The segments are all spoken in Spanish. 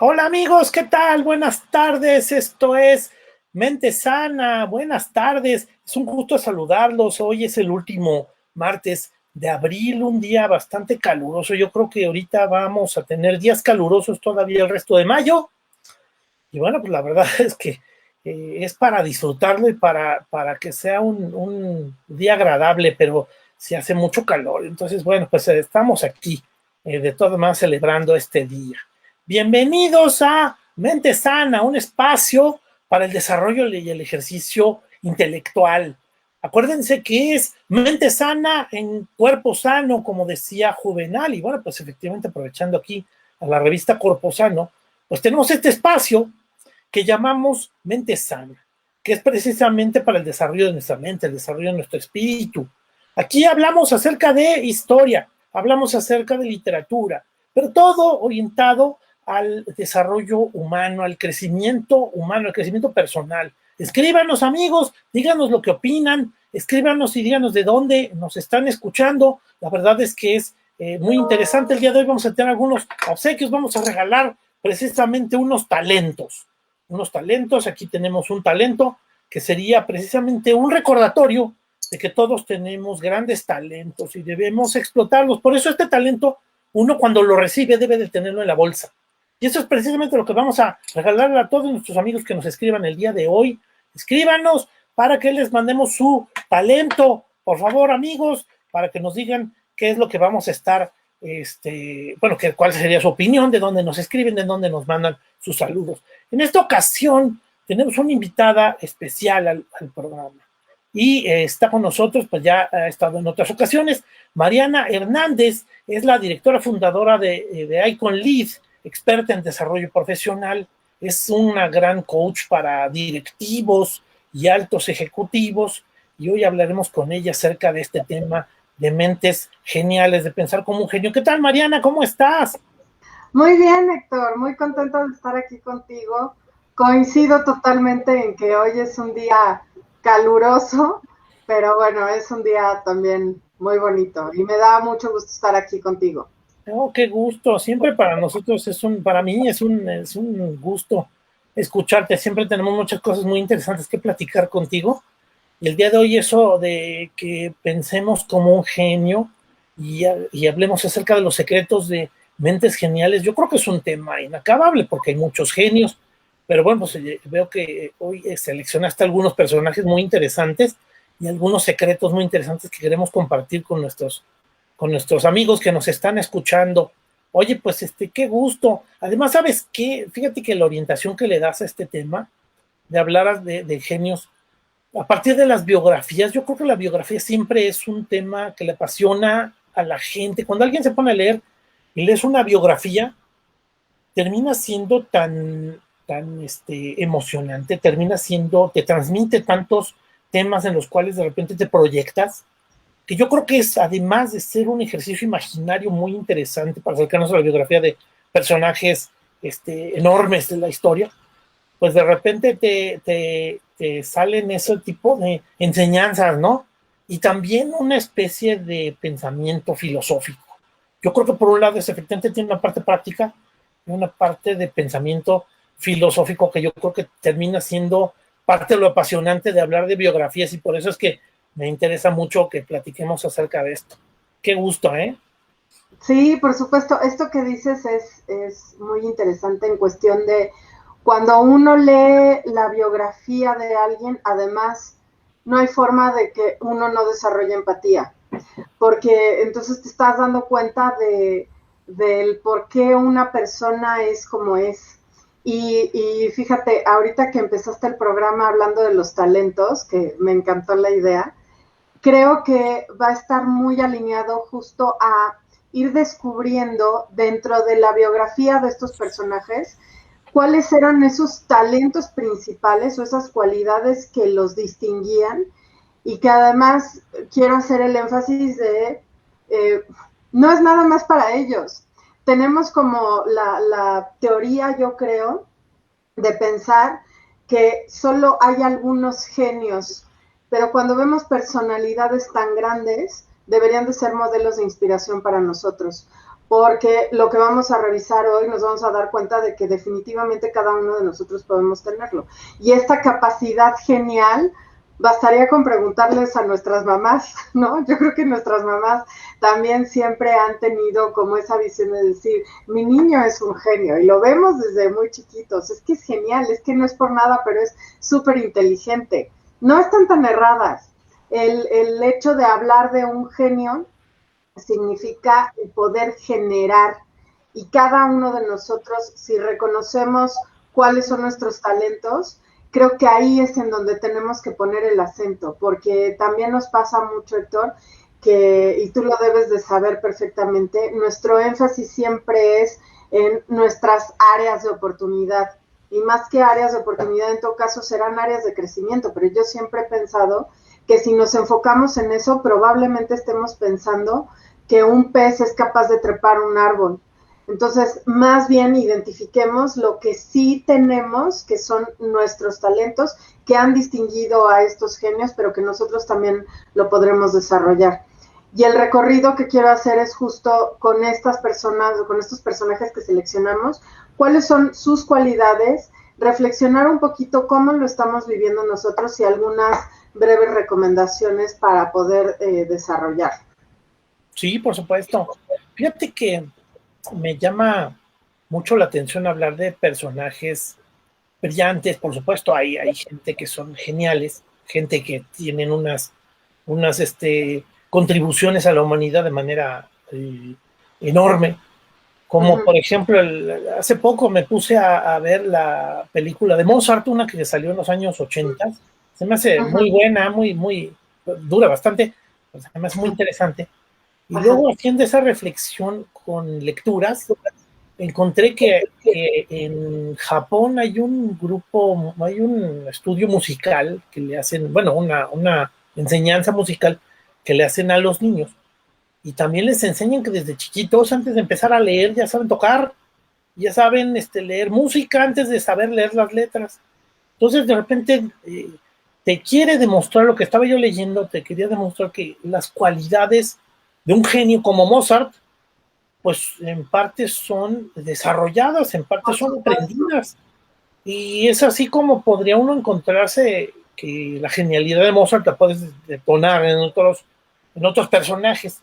Hola amigos, ¿qué tal? Buenas tardes, esto es Mente Sana, buenas tardes, es un gusto saludarlos, hoy es el último martes de abril, un día bastante caluroso, yo creo que ahorita vamos a tener días calurosos todavía el resto de mayo, y bueno, pues la verdad es que es para disfrutarlo y para que sea un día agradable, pero se hace mucho calor, entonces bueno, pues estamos aquí, de todas maneras celebrando este día. Bienvenidos a Mente Sana, un espacio para el desarrollo y el ejercicio intelectual. Acuérdense que es mente sana en cuerpo sano, como decía Juvenal, y bueno, pues efectivamente aprovechando aquí a la revista Cuerpo Sano, pues tenemos este espacio que llamamos mente sana, que es precisamente para el desarrollo de nuestra mente, el desarrollo de nuestro espíritu. Aquí hablamos acerca de historia, hablamos acerca de literatura, pero todo orientado al desarrollo humano, al crecimiento humano, al crecimiento personal. Escríbanos, amigos, díganos lo que opinan, escríbanos y díganos de dónde nos están escuchando. La verdad es que es muy interesante. El día de hoy vamos a tener algunos obsequios, vamos a regalar precisamente unos talentos. Unos talentos, aquí tenemos un talento que sería precisamente un recordatorio de que todos tenemos grandes talentos y debemos explotarlos. Por eso este talento, uno cuando lo recibe debe de tenerlo en la bolsa. Y eso es precisamente lo que vamos a regalarle a todos nuestros amigos que nos escriban el día de hoy. Escríbanos para que les mandemos su talento. Por favor, amigos, para que nos digan qué es lo que vamos a estar, bueno, cuál sería su opinión, de dónde nos escriben, de dónde nos mandan sus saludos. En esta ocasión tenemos una invitada especial al programa y está con nosotros, pues ya ha estado en otras ocasiones. Mariana Hernández es la directora fundadora de Icon Lead, experta en desarrollo profesional, es una gran coach para directivos y altos ejecutivos, y hoy hablaremos con ella acerca de este tema de mentes geniales, de pensar como un genio. ¿Qué tal, Mariana? ¿Cómo estás? Muy bien, Héctor, muy contento de estar aquí contigo. Coincido totalmente en que hoy es un día caluroso, pero bueno, es un día también muy bonito y me da mucho gusto estar aquí contigo. Oh, qué gusto. Siempre para nosotros para mí es un gusto escucharte. Siempre tenemos muchas cosas muy interesantes que platicar contigo. Y el día de hoy eso de que pensemos como un genio y hablemos acerca de los secretos de mentes geniales, yo creo que es un tema inacabable porque hay muchos genios, pero bueno, pues veo que hoy seleccionaste algunos personajes muy interesantes y algunos secretos muy interesantes que queremos compartir con nuestros amigos que nos están escuchando. Oye, pues qué gusto. Además, ¿sabes qué? Fíjate que la orientación que le das a este tema, de hablar de genios, a partir de las biografías, yo creo que la biografía siempre es un tema que le apasiona a la gente. Cuando alguien se pone a leer y lees una biografía, termina siendo tan emocionante, termina siendo, te transmite tantos temas en los cuales de repente te proyectas, que yo creo que es, además de ser un ejercicio imaginario muy interesante para acercarnos a la biografía de personajes enormes de la historia, pues de repente te salen ese tipo de enseñanzas, ¿no? Y también una especie de pensamiento filosófico. Yo creo que por un lado es efectivamente tiene una parte práctica y una parte de pensamiento filosófico que yo creo que termina siendo parte de lo apasionante de hablar de biografías y por eso es que me interesa mucho que platiquemos acerca de esto. Qué gusto, ¿eh? Sí, por supuesto, esto que dices es muy interesante en cuestión de cuando uno lee la biografía de alguien, además no hay forma de que uno no desarrolle empatía, porque entonces te estás dando cuenta del por qué una persona es como es. Y fíjate, ahorita que empezaste el programa hablando de los talentos, que me encantó la idea, creo que va a estar muy alineado justo a ir descubriendo dentro de la biografía de estos personajes cuáles eran esos talentos principales o esas cualidades que los distinguían y que además quiero hacer el énfasis de no es nada más para ellos. Tenemos como la teoría, yo creo, de pensar que solo hay algunos genios, pero cuando vemos personalidades tan grandes, deberían de ser modelos de inspiración para nosotros, porque lo que vamos a revisar hoy nos vamos a dar cuenta de que definitivamente cada uno de nosotros podemos tenerlo. Y esta capacidad genial, bastaría con preguntarles a nuestras mamás, ¿no? Yo creo que nuestras mamás también siempre han tenido como esa visión de decir, mi niño es un genio, y lo vemos desde muy chiquitos, es que es genial, es que no es por nada, pero es súper inteligente. No están tan erradas. El hecho de hablar de un genio significa poder generar, y cada uno de nosotros, si reconocemos cuáles son nuestros talentos, creo que ahí es en donde tenemos que poner el acento, porque también nos pasa mucho, Héctor, que, y tú lo debes de saber perfectamente, nuestro énfasis siempre es en nuestras áreas de oportunidad, y más que áreas de oportunidad, en todo caso serán áreas de crecimiento, pero yo siempre he pensado que si nos enfocamos en eso, probablemente estemos pensando que un pez es capaz de trepar un árbol. Entonces, más bien identifiquemos lo que sí tenemos, que son nuestros talentos, que han distinguido a estos genios, pero que nosotros también lo podremos desarrollar. Y el recorrido que quiero hacer es justo con estas personas, con estos personajes que seleccionamos, cuáles son sus cualidades, reflexionar un poquito cómo lo estamos viviendo nosotros y algunas breves recomendaciones para poder desarrollar. Sí, por supuesto. Fíjate que me llama mucho la atención hablar de personajes brillantes. Por supuesto, hay gente que son geniales, gente que tienen unas contribuciones a la humanidad de manera enorme. Como por ejemplo, hace poco me puse a ver la película de Mozart, una que salió en los años 80. Se me hace muy buena, muy, dura bastante, se me hace muy interesante. Y luego haciendo esa reflexión con lecturas, encontré que en Japón hay un grupo, hay un estudio musical que le hacen, bueno, una enseñanza musical que le hacen a los niños. Y también les enseñan que desde chiquitos, antes de empezar a leer, ya saben tocar, ya saben leer música antes de saber leer las letras. Entonces, de repente, te quiere demostrar lo que estaba yo leyendo, te quería demostrar que las cualidades de un genio como Mozart, pues en parte son desarrolladas, en parte son aprendidas. Y es así como podría uno encontrarse que la genialidad de Mozart la puedes detonar en otros personajes.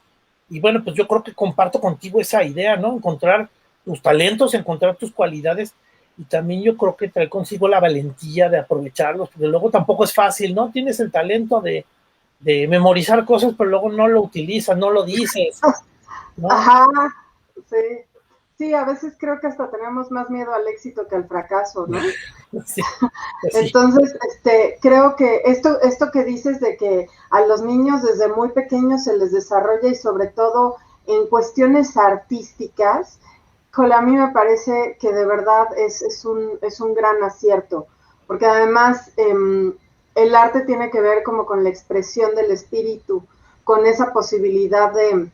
Y bueno, pues yo creo que comparto contigo esa idea, ¿no? Encontrar tus talentos, encontrar tus cualidades, y también yo creo que trae consigo la valentía de aprovecharlos, porque luego tampoco es fácil, ¿no? Tienes el talento de memorizar cosas, pero luego no lo utilizas, no lo dices, ¿no? Ajá, sí. Sí, a veces creo que hasta tenemos más miedo al éxito que al fracaso, ¿no? Sí, pues sí. Entonces, creo que esto que dices de que a los niños desde muy pequeños se les desarrolla, y sobre todo en cuestiones artísticas, a mí me parece que de verdad es un gran acierto, porque además el arte tiene que ver como con la expresión del espíritu, con esa posibilidad de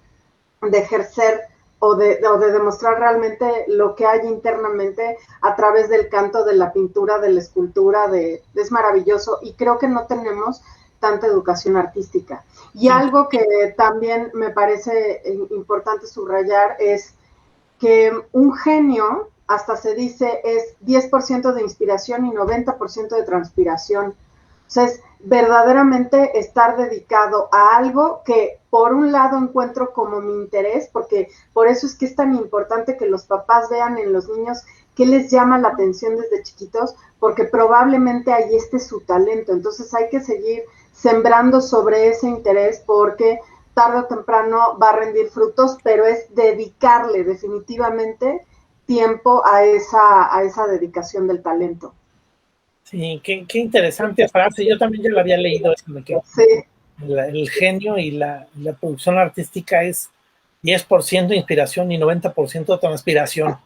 ejercer o de demostrar realmente lo que hay internamente a través del canto, de la pintura, de la escultura, es maravilloso, y creo que no tenemos tanta educación artística. Y Sí. algo que también me parece importante subrayar es que un genio, hasta se dice, es 10% de inspiración y 90% de transpiración. O sea, es verdaderamente estar dedicado a algo que por un lado encuentro como mi interés, porque por eso es que es tan importante que los papás vean en los niños qué les llama la atención desde chiquitos, porque probablemente ahí esté su talento. Entonces hay que seguir sembrando sobre ese interés, porque tarde o temprano va a rendir frutos, pero es dedicarle definitivamente tiempo a esa dedicación del talento. Sí, qué interesante frase. Yo también ya la había leído, eso de que Sí. el genio y la producción artística es 10% inspiración y 90% transpiración.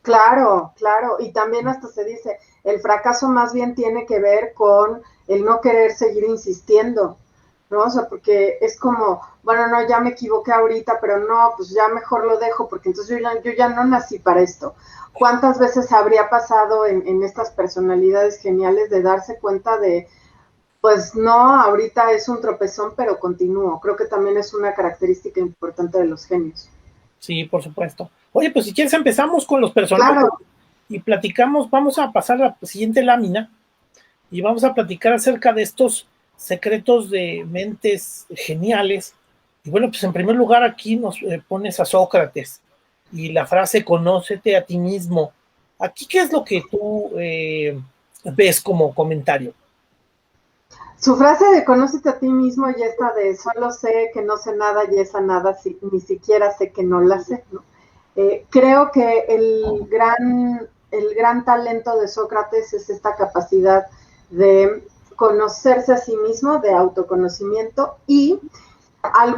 Claro, claro, y también hasta se dice, el fracaso más bien tiene que ver con el no querer seguir insistiendo, ¿no? O sea, porque es como, bueno, no, ya me equivoqué ahorita, pero no, pues ya mejor lo dejo, porque entonces yo ya no nací para esto. ¿Cuántas veces habría pasado en estas personalidades geniales de darse cuenta de, pues no, ahorita es un tropezón, pero continúo? Creo que también es una característica importante de los genios. Sí, por supuesto. Oye, pues si quieres empezamos con los personajes Claro. y platicamos, vamos a pasar a la siguiente lámina y vamos a platicar acerca de estos secretos de mentes geniales. Y bueno, pues en primer lugar aquí nos pones a Sócrates y la frase conócete a ti mismo. Aquí, ¿qué es lo que tú ves como comentario? Su frase de conócete a ti mismo y esta de solo sé que no sé nada y esa nada ni siquiera sé que no la sé, ¿no? Creo que el gran talento de Sócrates es esta capacidad de conocerse a sí mismo, de autoconocimiento y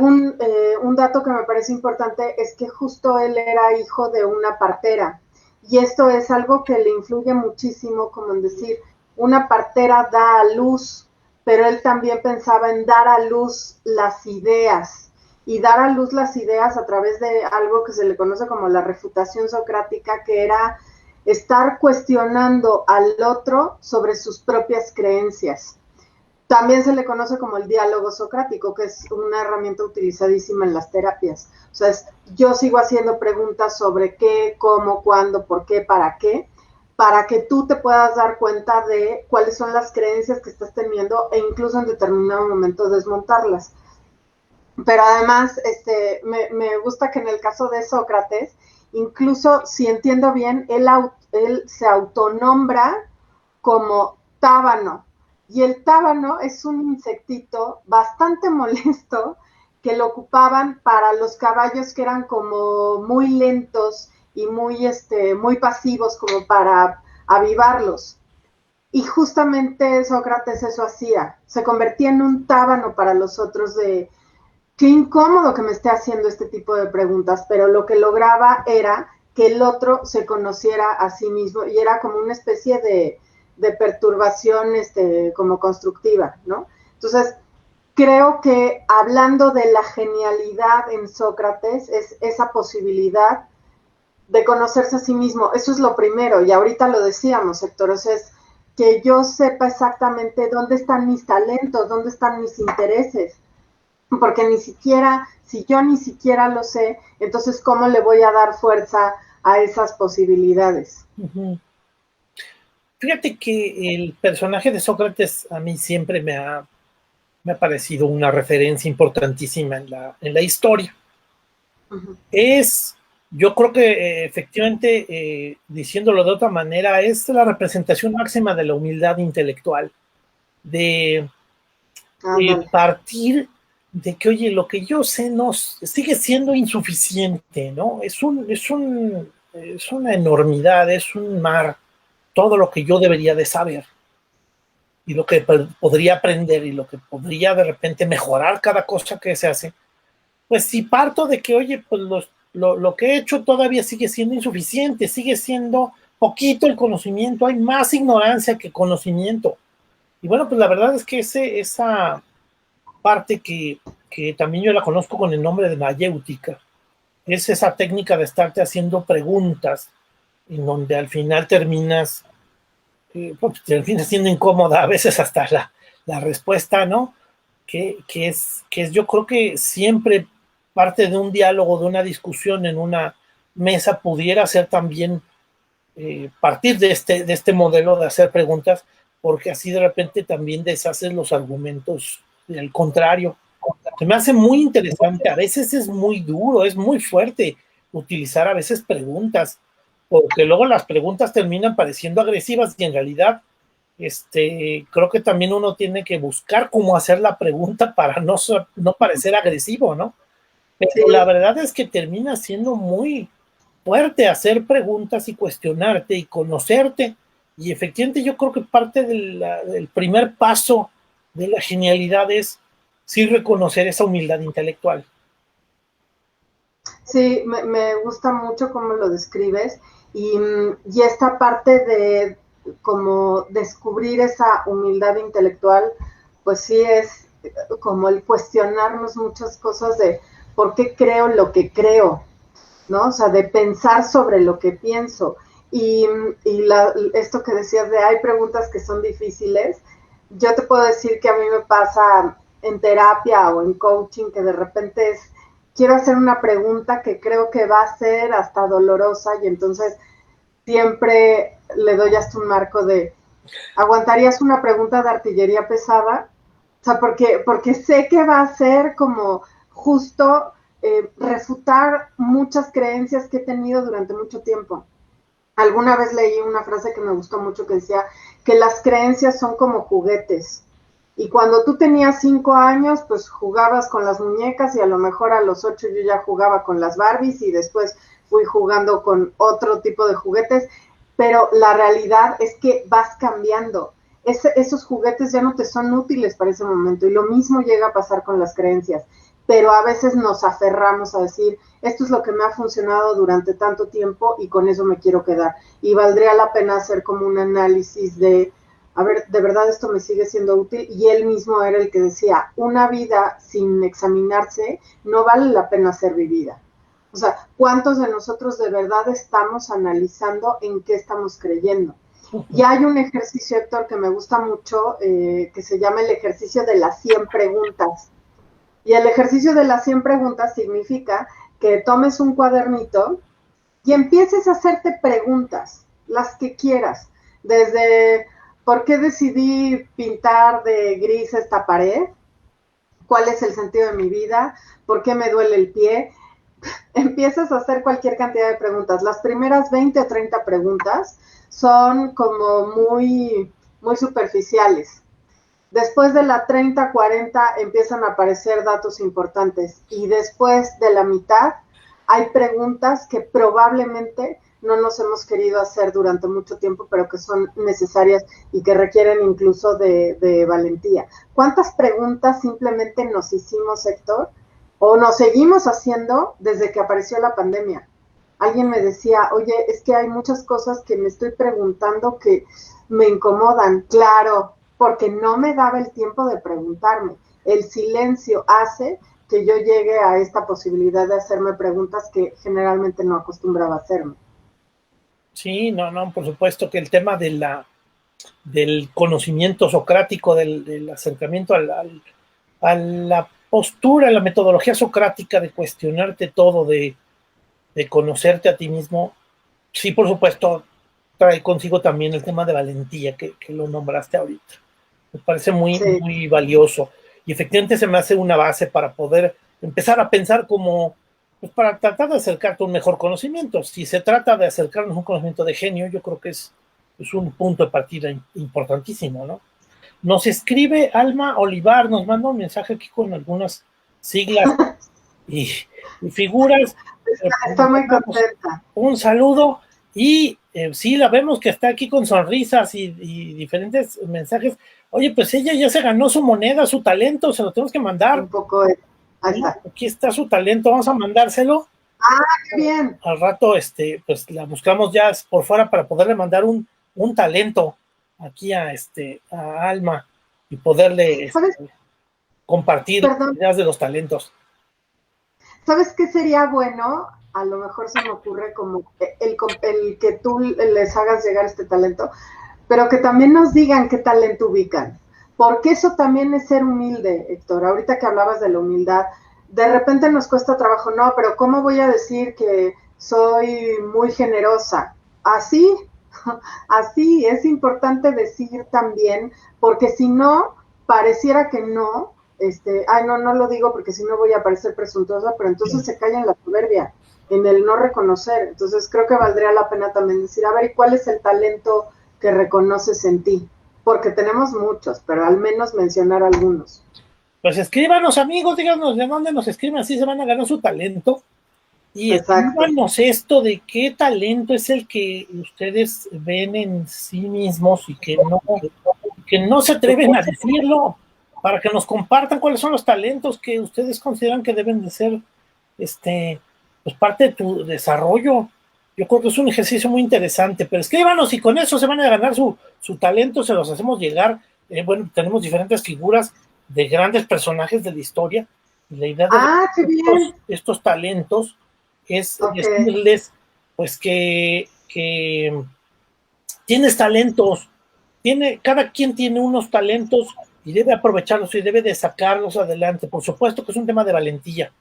un dato que me parece importante es que justo él era hijo de una partera y esto es algo que le influye muchísimo, como en decir, una partera da a luz, pero él también pensaba en dar a luz las ideas y dar a luz las ideas a través de algo que se le conoce como la refutación socrática, que era estar cuestionando al otro sobre sus propias creencias. También se le conoce como el diálogo socrático, que es una herramienta utilizadísima en las terapias. O sea, yo sigo haciendo preguntas sobre qué, cómo, cuándo, por qué, para que tú te puedas dar cuenta de cuáles son las creencias que estás teniendo e incluso en determinado momento desmontarlas. Pero además, me gusta que en el caso de Sócrates, incluso si entiendo bien, él se autonombra como tábano. Y el tábano es un insectito bastante molesto que lo ocupaban para los caballos que eran como muy lentos y muy pasivos como para avivarlos. Y justamente Sócrates eso hacía, se convertía en un tábano para los otros de qué incómodo que me esté haciendo este tipo de preguntas, pero lo que lograba era que el otro se conociera a sí mismo y era como una especie de perturbación como constructiva, ¿no? Entonces, creo que hablando de la genialidad en Sócrates es esa posibilidad de conocerse a sí mismo. Eso es lo primero, y ahorita lo decíamos, Héctor, o sea, es que yo sepa exactamente dónde están mis talentos, dónde están mis intereses, porque si yo ni siquiera lo sé, entonces ¿cómo le voy a dar fuerza a esas posibilidades? Uh-huh. Fíjate que el personaje de Sócrates a mí siempre me ha parecido una referencia importantísima en la historia. Uh-huh. Yo creo que efectivamente, diciéndolo de otra manera, es la representación máxima de la humildad intelectual, de partir de que, oye, lo que yo sé no sigue siendo insuficiente, ¿no? Es una enormidad, es un mar, todo lo que yo debería de saber y lo que podría aprender y lo que podría de repente mejorar cada cosa que se hace, pues si parto de que, oye, pues lo que he hecho todavía sigue siendo insuficiente, sigue siendo poquito el conocimiento, hay más ignorancia que conocimiento. Y bueno, pues la verdad es que esa parte que también yo la conozco con el nombre de mayéutica, es esa técnica de estarte haciendo preguntas en donde al final terminas siendo incómoda, a veces hasta la respuesta, ¿no? Que es, yo creo que siempre parte de un diálogo, de una discusión en una mesa, pudiera ser también partir de este modelo de hacer preguntas, porque así de repente también deshaces los argumentos del contrario. Se me hace muy interesante, a veces es muy duro, es muy fuerte utilizar a veces preguntas, porque luego las preguntas terminan pareciendo agresivas y en realidad creo que también uno tiene que buscar cómo hacer la pregunta para no parecer agresivo, ¿no? Pero Sí, la verdad es que termina siendo muy fuerte hacer preguntas y cuestionarte y conocerte. Y efectivamente yo creo que parte del primer paso de la genialidad es sí reconocer esa humildad intelectual. sí, me gusta mucho cómo lo describes y esta parte de como descubrir esa humildad intelectual, pues sí es como el cuestionarnos muchas cosas de por qué creo lo que creo, ¿no? O sea, de pensar sobre lo que pienso. Esto que decías de hay preguntas que son difíciles, yo te puedo decir que a mí me pasa en terapia o en coaching que de repente es quiero hacer una pregunta que creo que va a ser hasta dolorosa y entonces siempre le doy hasta un marco de, ¿aguantarías una pregunta de artillería pesada? O sea, porque sé que va a ser como justo refutar muchas creencias que he tenido durante mucho tiempo. Alguna vez leí una frase que me gustó mucho que decía que las creencias son como juguetes. Y cuando tú tenías 5 años, pues jugabas con las muñecas y a lo mejor a los 8 yo ya jugaba con las Barbies y después fui jugando con otro tipo de juguetes, pero la realidad es que vas cambiando. Esos juguetes ya no te son útiles para ese momento y lo mismo llega a pasar con las creencias, pero a veces nos aferramos a decir, esto es lo que me ha funcionado durante tanto tiempo y con eso me quiero quedar. Y valdría la pena hacer como un análisis de, a ver, de verdad esto me sigue siendo útil. Y él mismo era el que decía, una vida sin examinarse no vale la pena ser vivida. O sea, ¿cuántos de nosotros de verdad estamos analizando en qué estamos creyendo? Y hay un ejercicio, Héctor, que me gusta mucho, que se llama el ejercicio de las 100 preguntas. Y el ejercicio de las 100 preguntas significa que tomes un cuadernito y empieces a hacerte preguntas, las que quieras, desde ¿por qué decidí pintar de gris esta pared? ¿Cuál es el sentido de mi vida? ¿Por qué me duele el pie? Empiezas a hacer cualquier cantidad de preguntas. Las primeras 20 o 30 preguntas son como muy superficiales. Después de la 30, 40 empiezan a aparecer datos importantes y después de la mitad hay preguntas que probablemente no nos hemos querido hacer durante mucho tiempo, pero que son necesarias y que requieren incluso de valentía. ¿Cuántas preguntas simplemente nos hicimos, Héctor? O nos seguimos haciendo desde que apareció la pandemia. Alguien me decía, oye, es que hay muchas cosas que me estoy preguntando que me incomodan. Claro, porque no me daba el tiempo de preguntarme. El silencio hace que yo llegue a esta posibilidad de hacerme preguntas que generalmente no acostumbraba a hacerme. Sí, no, por supuesto que el tema del conocimiento socrático, del acercamiento a la postura, a la metodología socrática de cuestionarte todo, de conocerte a ti mismo, sí, por supuesto, trae consigo también el tema de valentía que lo nombraste ahorita. Me parece Sí. muy valioso. Y efectivamente se me hace una base para poder empezar a pensar como, pues para tratar de acercarte a un mejor conocimiento. Si se trata de acercarnos a un conocimiento de genio, yo creo que es un punto de partida importantísimo, ¿no? Nos escribe Alma Olivar, nos manda un mensaje aquí con algunas siglas y, y figuras. Estoy muy contenta. Un saludo y sí, la vemos que está aquí con sonrisas y diferentes mensajes. Oye, pues ella ya se ganó su moneda, su talento, se lo tenemos que mandar. Un poco, ahí está. Aquí está su talento, vamos a mandárselo. Ah, qué bien. Al rato, pues la buscamos ya por fuera para poderle mandar un talento aquí a Alma y poderle compartir Perdón, ideas de los talentos. ¿sabes qué sería bueno? A lo mejor se me ocurre como el que tú les hagas llegar este talento, pero que también nos digan qué talento ubican. Porque eso también es ser humilde, Héctor. Ahorita que hablabas de la humildad, de repente nos cuesta trabajo, no, pero ¿cómo voy a decir que soy muy generosa? Así, así, es importante decir también, porque si no, pareciera que no, no lo digo porque si no voy a parecer presuntuosa, pero entonces se cae en la soberbia, en el no reconocer. Entonces creo que valdría la pena también decir, a ver, ¿y cuál es el talento que reconoces en ti? Porque tenemos muchos, pero al menos mencionar algunos. Pues escríbanos, amigos, díganos de dónde nos escriben, así se van a ganar su talento. Y Exacto. escríbanos esto de qué talento es el que ustedes ven en sí mismos y que no se atreven a decirlo, para que nos compartan cuáles son los talentos que ustedes consideran que deben de ser pues parte de tu desarrollo. Yo creo que es un ejercicio muy interesante, pero escríbanos y con eso se van a ganar su talento, se los hacemos llegar. Bueno, tenemos diferentes figuras de grandes personajes de la historia y la idea de Qué bien. estos talentos es Okay. decirles pues que tienes talentos, cada quien tiene unos talentos y debe aprovecharlos y debe de sacarlos adelante. Por supuesto que es un tema de valentía,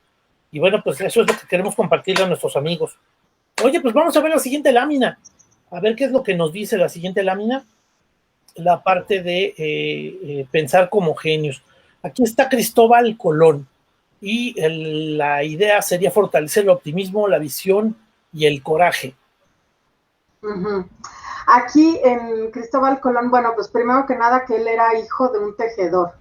Y bueno, pues eso es lo que queremos compartirle a nuestros amigos. Oye, pues vamos a ver la siguiente lámina. A ver qué es lo que nos dice la siguiente lámina. La parte de pensar como genios. Aquí está Cristóbal Colón. Y la idea sería fortalecer el optimismo, la visión y el coraje. Uh-huh. Aquí en Cristóbal Colón, bueno, pues primero que nada que él era hijo de un tejedor.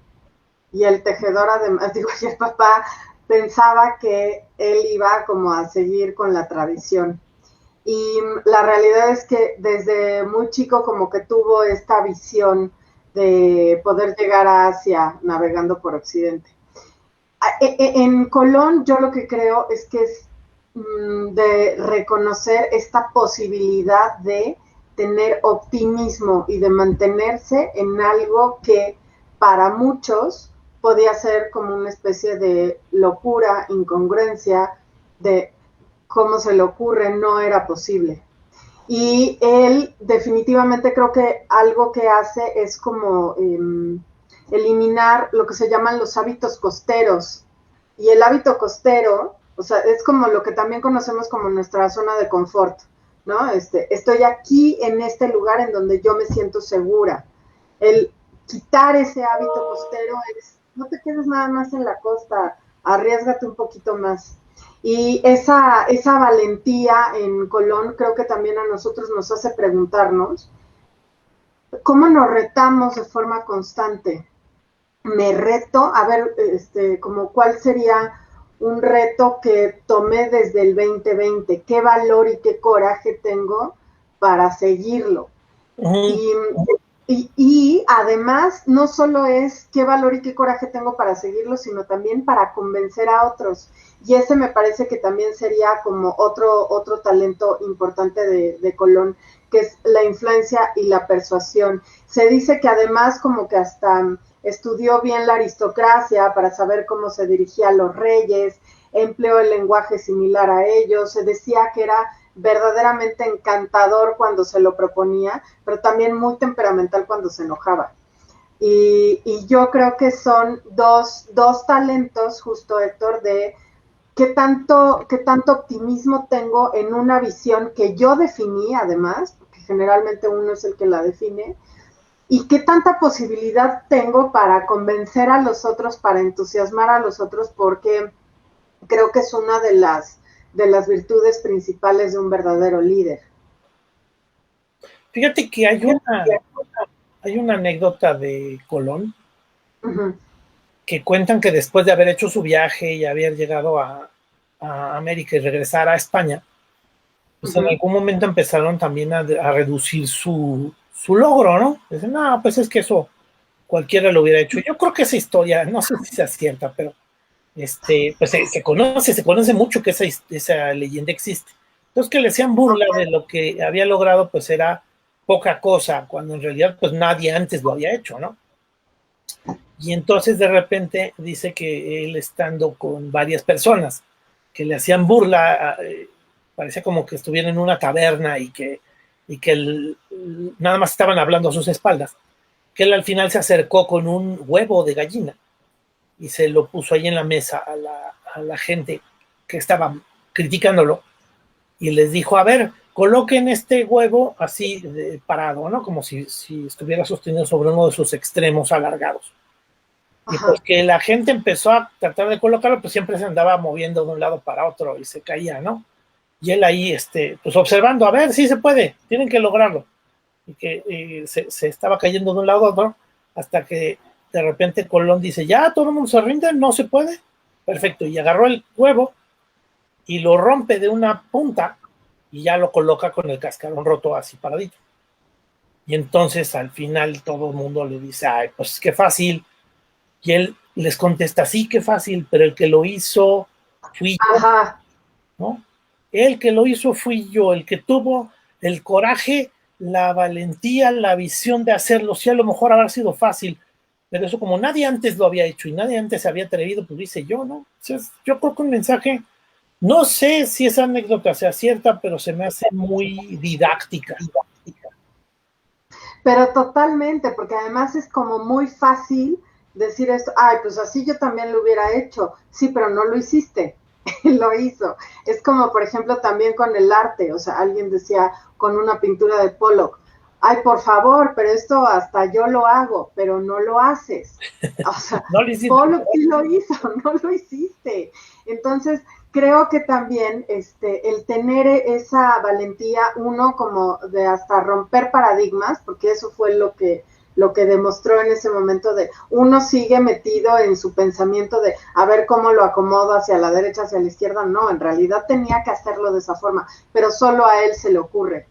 Y el tejedor, además, digo, y el papá pensaba que él iba como a seguir con la tradición. Y la realidad es que desde muy chico como que tuvo esta visión de poder llegar a Asia navegando por Occidente. En Colón yo lo que creo es que es de reconocer esta posibilidad de tener optimismo y de mantenerse en algo que para muchos podía ser como una especie de locura, incongruencia, de cómo se le ocurre, no era posible. Y él definitivamente creo que algo que hace es como eliminar lo que se llaman los hábitos costeros. Y el hábito costero, o sea, es como lo que también conocemos como nuestra zona de confort, ¿no? Estoy aquí en este lugar en donde yo me siento segura. El quitar ese hábito costero es, no te quedes nada más en la costa, arriesgate un poquito más. Y esa valentía en Colón creo que también a nosotros nos hace preguntarnos cómo nos retamos de forma constante. Me reto, a ver, como cuál sería un reto que tomé desde el 2020, qué valor y qué coraje tengo para seguirlo. Uh-huh. Y además, no solo es qué valor y qué coraje tengo para seguirlo, sino también para convencer a otros. Y ese me parece que también sería como otro talento importante de Colón, que es la influencia y la persuasión. Se dice que además como que hasta estudió bien la aristocracia para saber cómo se dirigía a los reyes, empleó el lenguaje similar a ellos, se decía que era verdaderamente encantador cuando se lo proponía, pero también muy temperamental cuando se enojaba. Y yo creo que son dos talentos, justo Héctor, de qué tanto optimismo tengo en una visión que yo definí, además, porque generalmente uno es el que la define, y qué tanta posibilidad tengo para convencer a los otros, para entusiasmar a los otros, porque creo que es una de las virtudes principales de un verdadero líder. Fíjate que hay una anécdota de Colón uh-huh. que cuentan que después de haber hecho su viaje y haber llegado a América y regresar a España, pues uh-huh. en algún momento empezaron también a reducir su logro, ¿no? Dicen, no, pues es que eso cualquiera lo hubiera hecho. Yo creo que esa historia, no sé si sea cierta, pero pues se conoce mucho que esa leyenda existe. Entonces que le hacían burla de lo que había logrado, pues era poca cosa, cuando en realidad pues nadie antes lo había hecho, ¿no? Y entonces de repente dice que él estando con varias personas que le hacían burla, parecía como que estuviera en una taberna y que nada más estaban hablando a sus espaldas, que él al final se acercó con un huevo de gallina y se lo puso ahí en la mesa a la gente que estaba criticándolo y les dijo, a ver, coloquen este huevo así parado, ¿no? Como si estuviera sostenido sobre uno de sus extremos alargados. Ajá. Y pues que la gente empezó a tratar de colocarlo, pues siempre se andaba moviendo de un lado para otro y se caía, ¿no? Y él ahí, pues observando, a ver, sí se puede, tienen que lograrlo. Y que se estaba cayendo de un lado a otro, hasta que de repente Colón dice, ya, todo el mundo se rinde, no se puede. Perfecto, y agarró el huevo y lo rompe de una punta y ya lo coloca con el cascarón roto así paradito. Y entonces al final todo el mundo le dice, ay, pues qué fácil. Y él les contesta, sí, qué fácil, pero el que lo hizo fui yo. Ajá. ¿No? El que lo hizo fui yo, el que tuvo el coraje, la valentía, la visión de hacerlo. Sí, a lo mejor habrá sido fácil, pero eso como nadie antes lo había hecho y nadie antes se había atrevido, pues dice yo, ¿no? Entonces, yo creo que un mensaje, no sé si esa anécdota sea cierta, pero se me hace muy didáctica. Pero totalmente, porque además es como muy fácil decir esto, ay, pues así yo también lo hubiera hecho, sí, pero no lo hiciste. lo hizo. Es como, por ejemplo, también con el arte, o sea, alguien decía con una pintura de Pollock, ay, por favor, pero esto hasta yo lo hago, pero no lo haces. O sea, No lo hiciste. Pollock sí lo hizo, no lo hiciste. Entonces, creo que también el tener esa valentía, uno como de hasta romper paradigmas, porque eso fue lo que demostró en ese momento de uno sigue metido en su pensamiento de a ver cómo lo acomodo hacia la derecha, hacia la izquierda, no, en realidad tenía que hacerlo de esa forma, pero solo a él se le ocurre.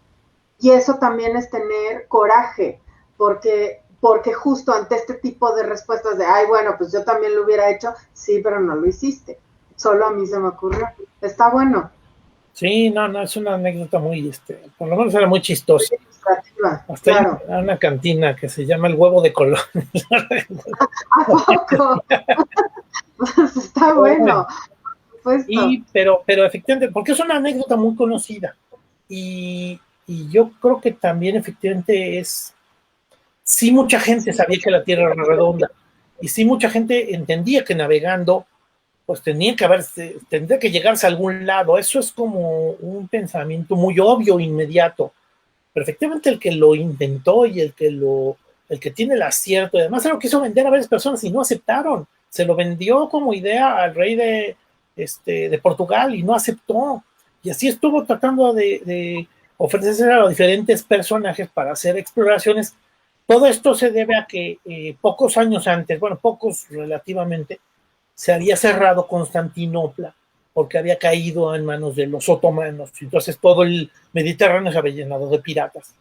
Y eso también es tener coraje, porque justo ante este tipo de respuestas de, ay, bueno, pues yo también lo hubiera hecho, sí, pero no lo hiciste, solo a mí se me ocurrió, está bueno. Sí, no, es una anécdota muy, por lo menos era muy chistosa. Hasta hay Claro. una cantina que se llama El Huevo de Colón. ¿A poco? Está bueno, por supuesto. Pero efectivamente, porque es una anécdota muy conocida. Y yo creo que también efectivamente sí mucha gente sabía que la Tierra era redonda. Y sí mucha gente entendía que navegando, pues tendría que llegarse a algún lado. Eso es como un pensamiento muy obvio, inmediato. Pero efectivamente el que lo inventó y el que tiene el acierto, y además se lo quiso vender a varias personas y no aceptaron. Se lo vendió como idea al rey de Portugal y no aceptó. Y así estuvo tratando de ofrecerse a los diferentes personajes para hacer exploraciones. Todo esto se debe a que pocos años antes, bueno, pocos relativamente, se había cerrado Constantinopla porque había caído en manos de los otomanos. Entonces todo el Mediterráneo se había llenado de piratas.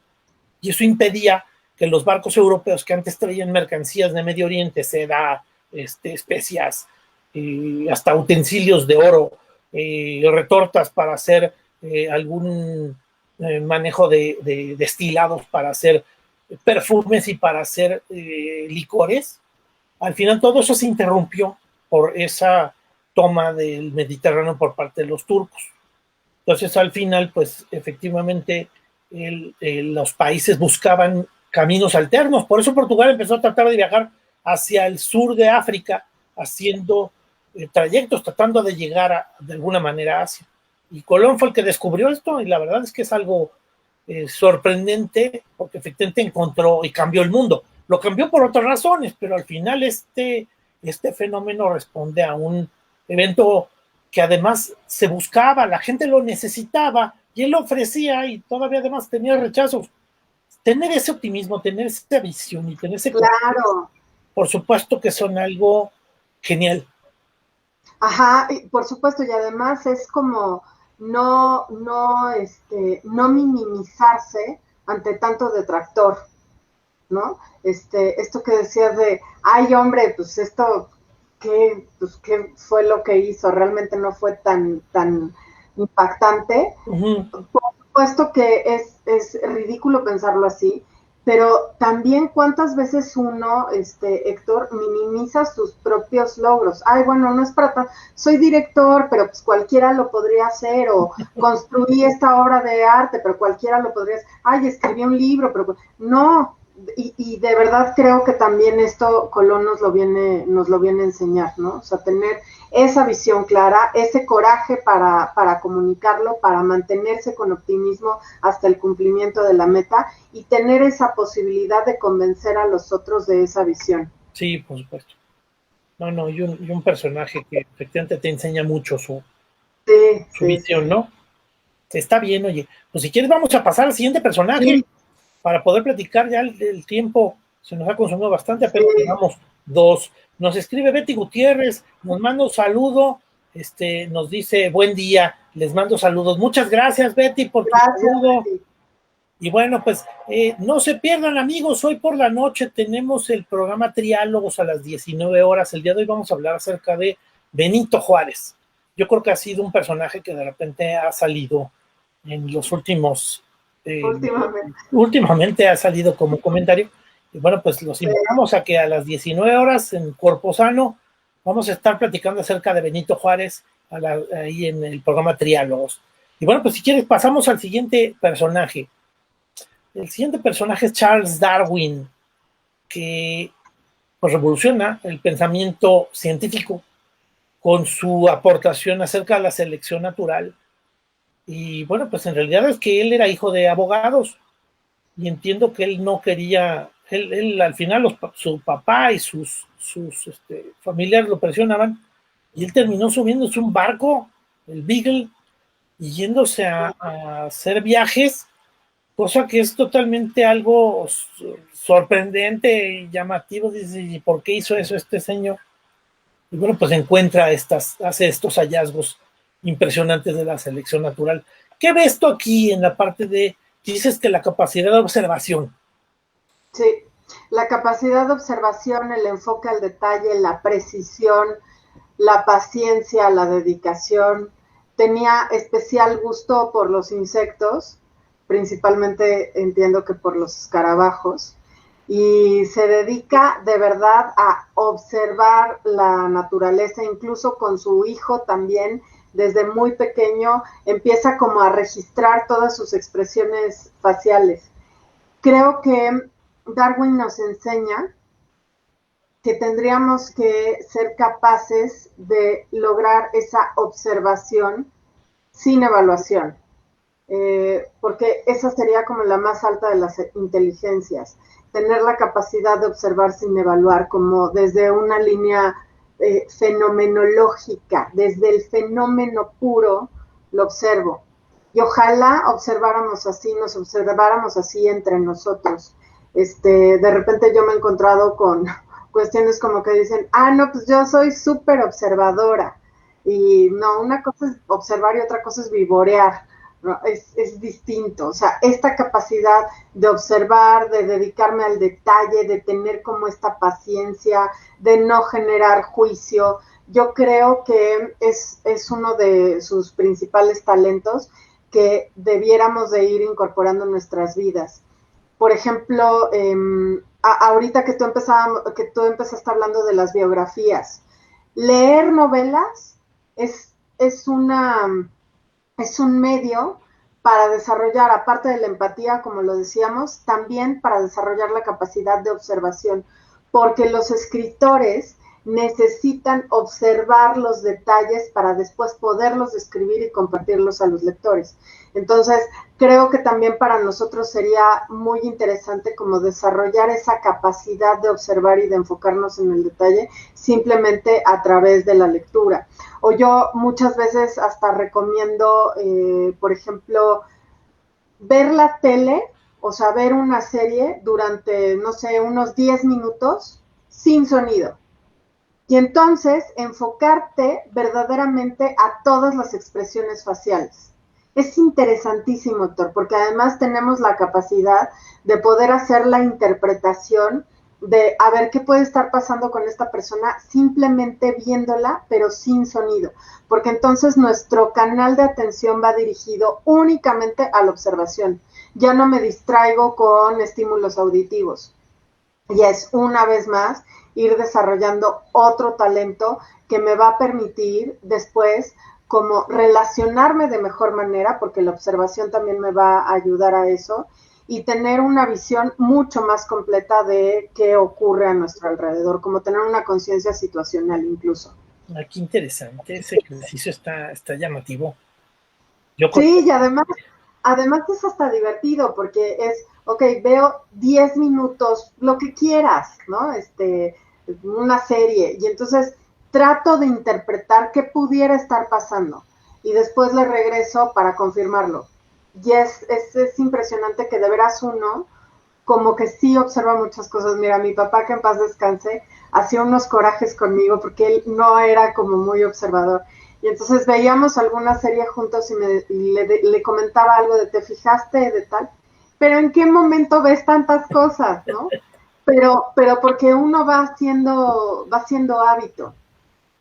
Y eso impedía que los barcos europeos que antes traían mercancías de Medio Oriente, seda, especias, hasta utensilios de oro, retortas para hacer algún manejo de destilados, para hacer perfumes y para hacer licores. Al final todo eso se interrumpió por esa toma del Mediterráneo por parte de los turcos. Entonces, al final, pues efectivamente, los países buscaban caminos alternos. Por eso Portugal empezó a tratar de viajar hacia el sur de África, haciendo trayectos, tratando de llegar de alguna manera a Asia. Y Colón fue el que descubrió esto, y la verdad es que es algo sorprendente, porque efectivamente encontró y cambió el mundo. Lo cambió por otras razones, pero al final este fenómeno responde a un evento que además se buscaba, la gente lo necesitaba y él lo ofrecía y todavía además tenía rechazos. Tener ese optimismo, tener esa visión y tener ese Claro. por supuesto que son algo genial. Ajá, por supuesto, y además es como no minimizarse ante tanto detractor, ¿no? Esto que decías de, ay hombre, pues esto, ¿qué fue lo que hizo? Realmente no fue tan impactante. Por supuesto que es ridículo pensarlo así, pero también cuántas veces uno, Héctor, minimiza sus propios logros. Ay, bueno, no es para tanto, soy director, pero pues cualquiera lo podría hacer, o construí esta obra de arte, pero cualquiera lo podría hacer. Ay, escribí un libro, pero no. Y de verdad creo que también esto Colón nos lo viene a enseñar, ¿no? O sea, tener esa visión clara, ese coraje para comunicarlo, para mantenerse con optimismo hasta el cumplimiento de la meta y tener esa posibilidad de convencer a los otros de esa visión. Sí, por supuesto. No, y un personaje que efectivamente te enseña mucho Sí, su sí, visión, sí. ¿no? Está bien, oye. Pues si quieres vamos a pasar al siguiente personaje Sí, para poder platicar. Ya el tiempo se nos ha consumido bastante, sí. apenas llevamos dos. Nos escribe Betty Gutiérrez, nos manda un saludo, nos dice buen día, les mando saludos. Muchas gracias, Betty, por tu Gracias, saludo. Betty. Y bueno, pues no se pierdan, amigos, hoy por la noche tenemos el programa Triálogos a las 19 horas. El día de hoy vamos a hablar acerca de Benito Juárez. Yo creo que ha sido un personaje que de repente ha salido en los Últimamente. últimamente ha salido como comentario. Y bueno, pues los Sí. invitamos a que a las 19 horas en Cuerpo Sano vamos a estar platicando acerca de Benito Juárez ahí en el programa Triálogos. Y bueno, pues si quieres pasamos al siguiente personaje. El siguiente personaje es Charles Darwin, que pues, revoluciona el pensamiento científico con su aportación acerca de la selección natural. Y bueno, pues en realidad es que él era hijo de abogados y entiendo que él no quería, él al final su papá y sus familiares lo presionaban y él terminó subiéndose un barco, el Beagle, y yéndose a hacer viajes, cosa que es totalmente algo sorprendente y llamativo. Dice, ¿y por qué hizo eso este señor? Y bueno, pues hace estos hallazgos impresionantes de la selección natural. ¿Qué ves tú aquí en la parte de, dices que la capacidad de observación? Sí, la capacidad de observación, el enfoque al detalle, la precisión, la paciencia, la dedicación. Tenía especial gusto por los insectos, principalmente entiendo que por los escarabajos, y se dedica de verdad a observar la naturaleza, incluso con su hijo también, desde muy pequeño, empieza como a registrar todas sus expresiones faciales. Creo que Darwin nos enseña que tendríamos que ser capaces de lograr esa observación sin evaluación, porque esa sería como la más alta de las inteligencias, tener la capacidad de observar sin evaluar, como desde una línea fenomenológica, desde el fenómeno puro lo observo. Y ojalá observáramos así, nos observáramos así entre nosotros. De repente yo me he encontrado con cuestiones como que dicen, no, pues yo soy súper observadora. Y no, una cosa es observar y otra cosa es vivorear. ¿No? Es distinto. O sea, esta capacidad de observar, de dedicarme al detalle, de tener como esta paciencia, de no generar juicio, yo creo que es uno de sus principales talentos que debiéramos de ir incorporando en nuestras vidas. Por ejemplo, ahorita que tú empezaste hablando de las biografías, leer novelas es un medio para desarrollar, aparte de la empatía, como lo decíamos, también para desarrollar la capacidad de observación, porque los escritores necesitan observar los detalles para después poderlos describir y compartirlos a los lectores. Entonces, creo que también para nosotros sería muy interesante como desarrollar esa capacidad de observar y de enfocarnos en el detalle simplemente a través de la lectura. O yo muchas veces hasta recomiendo, por ejemplo, ver la tele, o sea, ver una serie durante, no sé, unos 10 minutos sin sonido. Y entonces enfocarte verdaderamente a todas las expresiones faciales. Es interesantísimo, Thor, porque además tenemos la capacidad de poder hacer la interpretación de a ver qué puede estar pasando con esta persona simplemente viéndola, pero sin sonido, porque entonces nuestro canal de atención va dirigido únicamente a la observación. Ya no me distraigo con estímulos auditivos. Y es una vez más ir desarrollando otro talento que me va a permitir después como relacionarme de mejor manera, porque la observación también me va a ayudar a eso, y tener una visión mucho más completa de qué ocurre a nuestro alrededor, como tener una conciencia situacional incluso. Qué interesante, ese ejercicio está llamativo. Sí, y además es hasta divertido, porque es, ok, veo 10 minutos, lo que quieras, ¿no? Una serie, y entonces trato de interpretar qué pudiera estar pasando, y después le regreso para confirmarlo. Y es impresionante que de veras uno, como que sí observa muchas cosas. Mira, mi papá, que en paz descanse, hacía unos corajes conmigo porque él no era como muy observador. Y entonces veíamos alguna serie juntos y le comentaba algo de ¿te fijaste de tal? Pero ¿en qué momento ves tantas cosas, no? Pero porque uno va haciendo hábito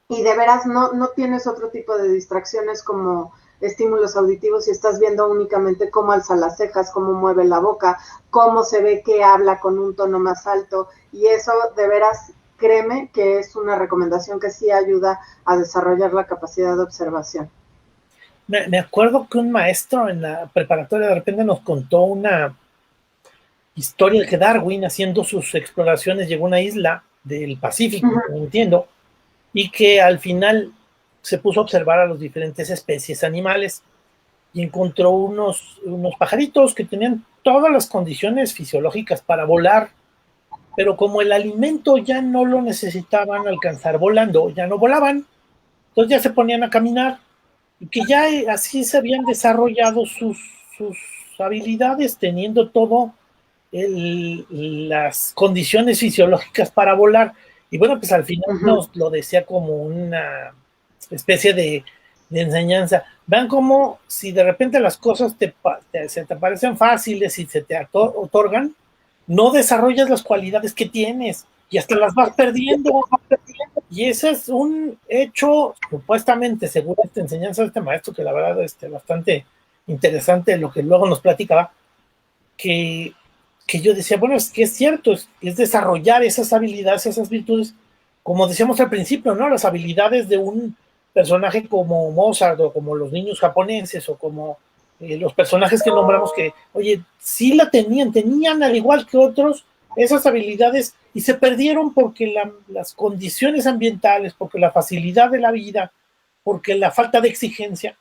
y de veras no tienes otro tipo de distracciones como estímulos auditivos y estás viendo únicamente cómo alza las cejas, cómo mueve la boca, cómo se ve que habla con un tono más alto, y eso de veras, créeme que es una recomendación que sí ayuda a desarrollar la capacidad de observación. Me acuerdo que un maestro en la preparatoria de repente nos contó una historia de que Darwin, haciendo sus exploraciones, llegó a una isla del Pacífico, no entiendo, y que al final se puso a observar a las diferentes especies animales y encontró unos pajaritos que tenían todas las condiciones fisiológicas para volar, pero como el alimento ya no lo necesitaban alcanzar volando, ya no volaban, entonces ya se ponían a caminar, y que ya así se habían desarrollado sus habilidades, teniendo todo las condiciones fisiológicas para volar. Y bueno, pues al final nos lo decía como una especie de enseñanza. Vean cómo si de repente las cosas se te parecen fáciles y se te otorgan, no desarrollas las cualidades que tienes y hasta las vas perdiendo. Y ese es un hecho, supuestamente, según esta enseñanza de este maestro, que la verdad es bastante interesante lo que luego nos platicaba, que yo decía, bueno, es que es cierto, es desarrollar esas habilidades, esas virtudes, como decíamos al principio, ¿no? Las habilidades de un personaje como Mozart o como los niños japoneses o como los personajes que nombramos que, oye, sí la tenían al igual que otros esas habilidades y se perdieron porque las condiciones ambientales, porque la facilidad de la vida, porque la falta de exigencia,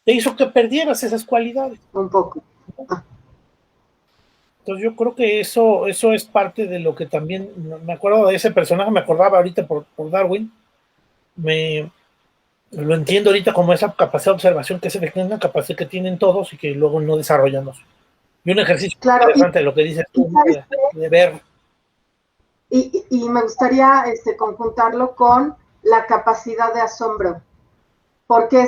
te hizo que perdieras esas cualidades. Un poco. Entonces yo creo que eso es parte de lo que también, me acuerdo de ese personaje, me acordaba ahorita por Darwin, lo entiendo ahorita como esa capacidad de observación que es una capacidad que tienen todos y que luego no desarrollamos. Y un ejercicio interesante de lo que dices tú, de ver. Y me gustaría conjuntarlo con la capacidad de asombro, porque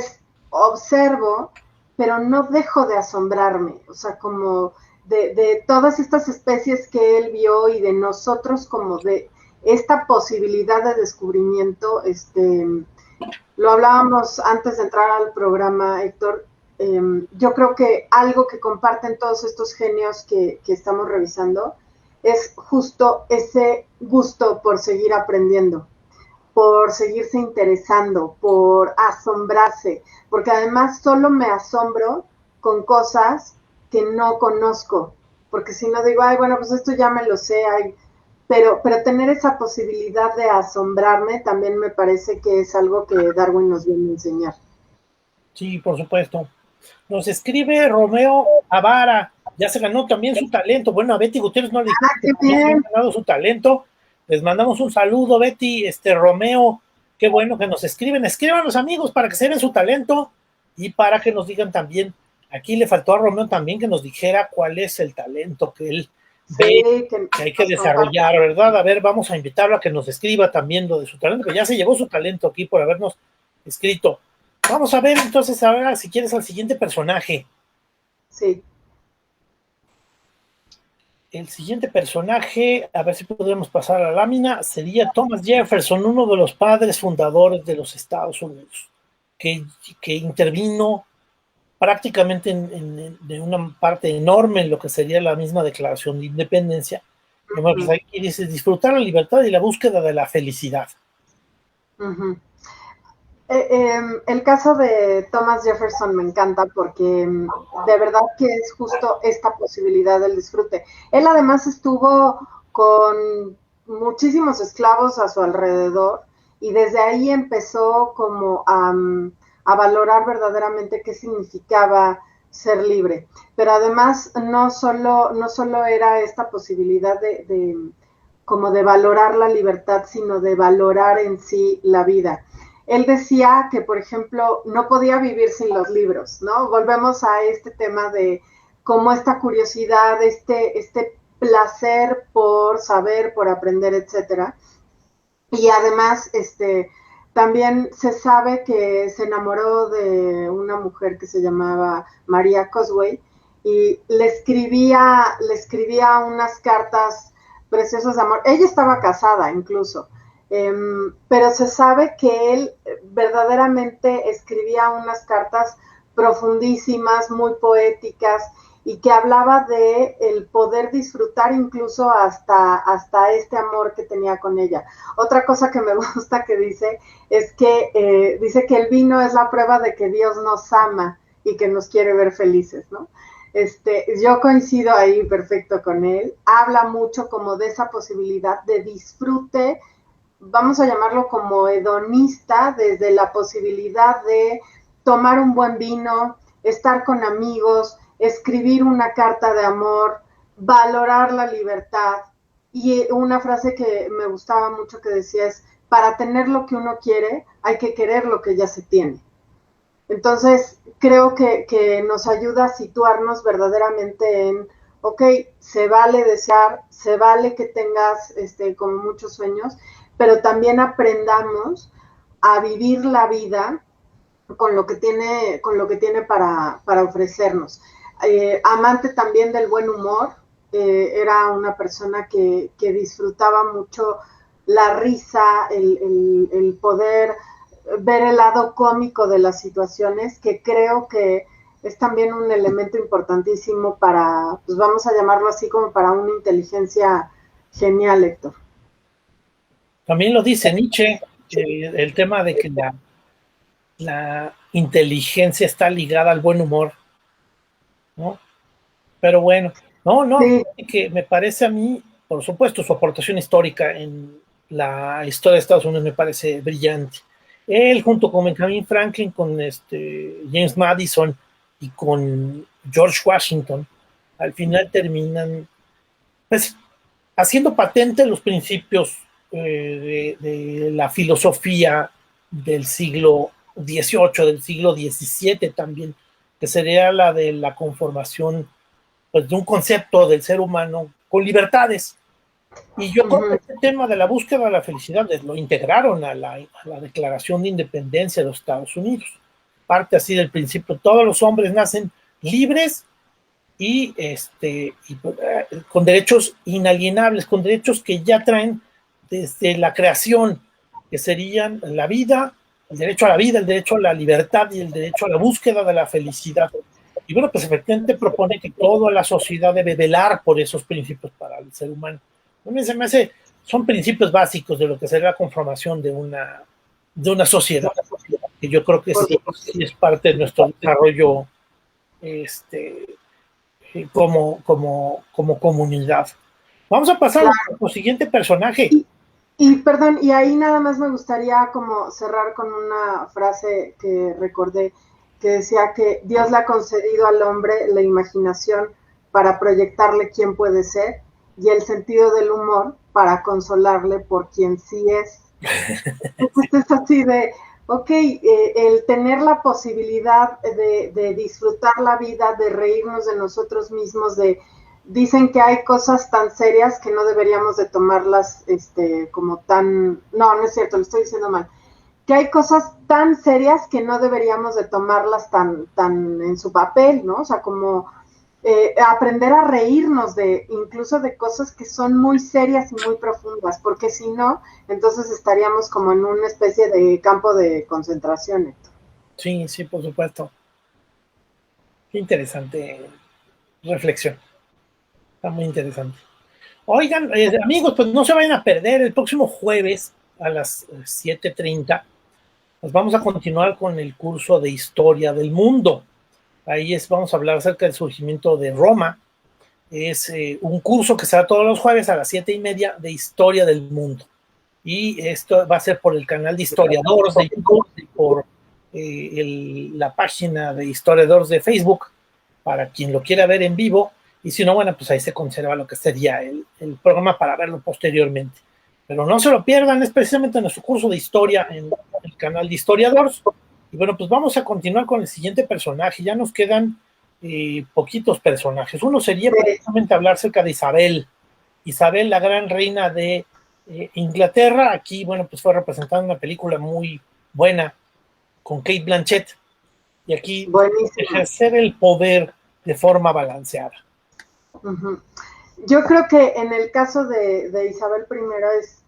observo, pero no dejo de asombrarme, o sea, como de todas estas especies que él vio y de nosotros como de esta posibilidad de descubrimiento, lo hablábamos antes de entrar al programa, Héctor. Yo creo que algo que comparten todos estos genios que estamos revisando es justo ese gusto por seguir aprendiendo, por seguirse interesando, por asombrarse, porque además solo me asombro con cosas que no conozco, porque si no digo, ay, bueno, pues esto ya me lo sé, pero tener esa posibilidad de asombrarme también me parece que es algo que Darwin nos viene a enseñar. Sí, por supuesto. Nos escribe Romeo Avara, ya se ganó también su talento. Bueno, a Betty Gutiérrez no le dijiste que ya se ha ganado su talento. Les mandamos un saludo, Betty, Romeo, qué bueno que nos escriben. Escriban los amigos para que se den su talento y para que nos digan también. Aquí le faltó a Romeo también que nos dijera cuál es el talento que él ve que hay que desarrollar, ¿verdad? A ver, vamos a invitarlo a que nos escriba también lo de su talento, que ya se llevó su talento aquí por habernos escrito. Vamos a ver entonces ahora si quieres al siguiente personaje. Sí. El siguiente personaje, a ver si podemos pasar a la lámina, sería Thomas Jefferson, uno de los padres fundadores de los Estados Unidos, que intervino prácticamente en una parte enorme en lo que sería la misma Declaración de Independencia. Pues aquí dice, disfrutar la libertad y la búsqueda de la felicidad. El caso de Thomas Jefferson me encanta porque de verdad que es justo esta posibilidad del disfrute. Él además estuvo con muchísimos esclavos a su alrededor y desde ahí empezó como a valorar verdaderamente qué significaba ser libre. Pero además no solo era esta posibilidad como de valorar la libertad, sino de valorar en sí la vida. Él decía que, por ejemplo, no podía vivir sin los libros, ¿no? Volvemos a este tema de cómo esta curiosidad, este placer por saber, por aprender, etcétera. Y además, también se sabe que se enamoró de una mujer que se llamaba María Cosway y le escribía unas cartas preciosas de amor. Ella estaba casada incluso. Pero se sabe que él verdaderamente escribía unas cartas profundísimas, muy poéticas, y que hablaba de el poder disfrutar incluso hasta este amor que tenía con ella. Otra cosa que me gusta que dice es que dice que el vino es la prueba de que Dios nos ama y que nos quiere ver felices, ¿no? Yo coincido ahí perfecto con él. Habla mucho como de esa posibilidad de disfrute vamos a llamarlo como hedonista, desde la posibilidad de tomar un buen vino, estar con amigos, escribir una carta de amor, valorar la libertad. Y una frase que me gustaba mucho que decía es, para tener lo que uno quiere, hay que querer lo que ya se tiene. Entonces, creo que nos ayuda a situarnos verdaderamente en, ok, se vale desear, se vale que tengas como muchos sueños, pero también aprendamos a vivir la vida con lo que tiene para ofrecernos. Amante también del buen humor, era una persona que disfrutaba mucho la risa, el poder ver el lado cómico de las situaciones, que creo que es también un elemento importantísimo para, pues vamos a llamarlo así, como para una inteligencia genial, Héctor. También lo dice Nietzsche, el tema de que la inteligencia está ligada al buen humor, ¿no? Pero bueno, no, Sí. que me parece a mí, por supuesto, su aportación histórica en la historia de Estados Unidos me parece brillante. Él, junto con Benjamin Franklin, con James Madison y con George Washington, al final terminan, pues, haciendo patente los principios de la filosofía del siglo XVIII, del siglo XVII también, que sería la de la conformación, pues, de un concepto del ser humano con libertades. Y yo creo que este tema de la búsqueda de la felicidad lo integraron a la Declaración de Independencia de los Estados Unidos. Parte así del principio, todos los hombres nacen libres y con derechos inalienables, con derechos que ya traen desde la creación, que serían la vida, el derecho a la vida, el derecho a la libertad y el derecho a la búsqueda de la felicidad. Y bueno, pues efectivamente propone que toda la sociedad debe velar por esos principios para el ser humano. A mí se me hace, son principios básicos de lo que sería la conformación de una sociedad, que yo creo que sí es parte de nuestro desarrollo como comunidad. Vamos a pasar Claro. a nuestro siguiente personaje. Y perdón, y ahí nada más me gustaría como cerrar con una frase que recordé, que decía que Dios le ha concedido al hombre la imaginación para proyectarle quién puede ser y el sentido del humor para consolarle por quien sí es. Entonces es así de, ok, el tener la posibilidad de disfrutar la vida, de reírnos de nosotros mismos, dicen que hay cosas tan serias que no deberíamos de tomarlas como tan, no es cierto, lo estoy diciendo mal, que hay cosas tan serias que no deberíamos de tomarlas tan en su papel, ¿no? O sea, como aprender a reírnos incluso de cosas que son muy serias y muy profundas, porque si no, entonces estaríamos como en una especie de campo de concentración. Sí, sí, por supuesto. Qué interesante reflexión. Está muy interesante. Oigan, amigos, pues no se vayan a perder el próximo jueves a las 7:30. Pues vamos a continuar con el curso de Historia del Mundo. Ahí vamos a hablar acerca del surgimiento de Roma. Es un curso que se da todos los jueves a las 7:30 de Historia del Mundo. Y esto va a ser por el canal de Historiadores de YouTube y por la página de Historiadores de Facebook, para quien lo quiera ver en vivo. Y si no, bueno, pues ahí se conserva lo que sería el programa para verlo posteriormente. Pero no se lo pierdan, es precisamente nuestro curso de historia en el canal de Historiadores. Y bueno, pues vamos a continuar con el siguiente personaje. Ya nos quedan poquitos personajes. Uno sería precisamente hablar acerca de Isabel. Isabel, la gran reina de Inglaterra. Aquí, bueno, pues fue representada en una película muy buena con Kate Blanchett. Y aquí ejercer el poder de forma balanceada. Yo creo que en el caso de Isabel I es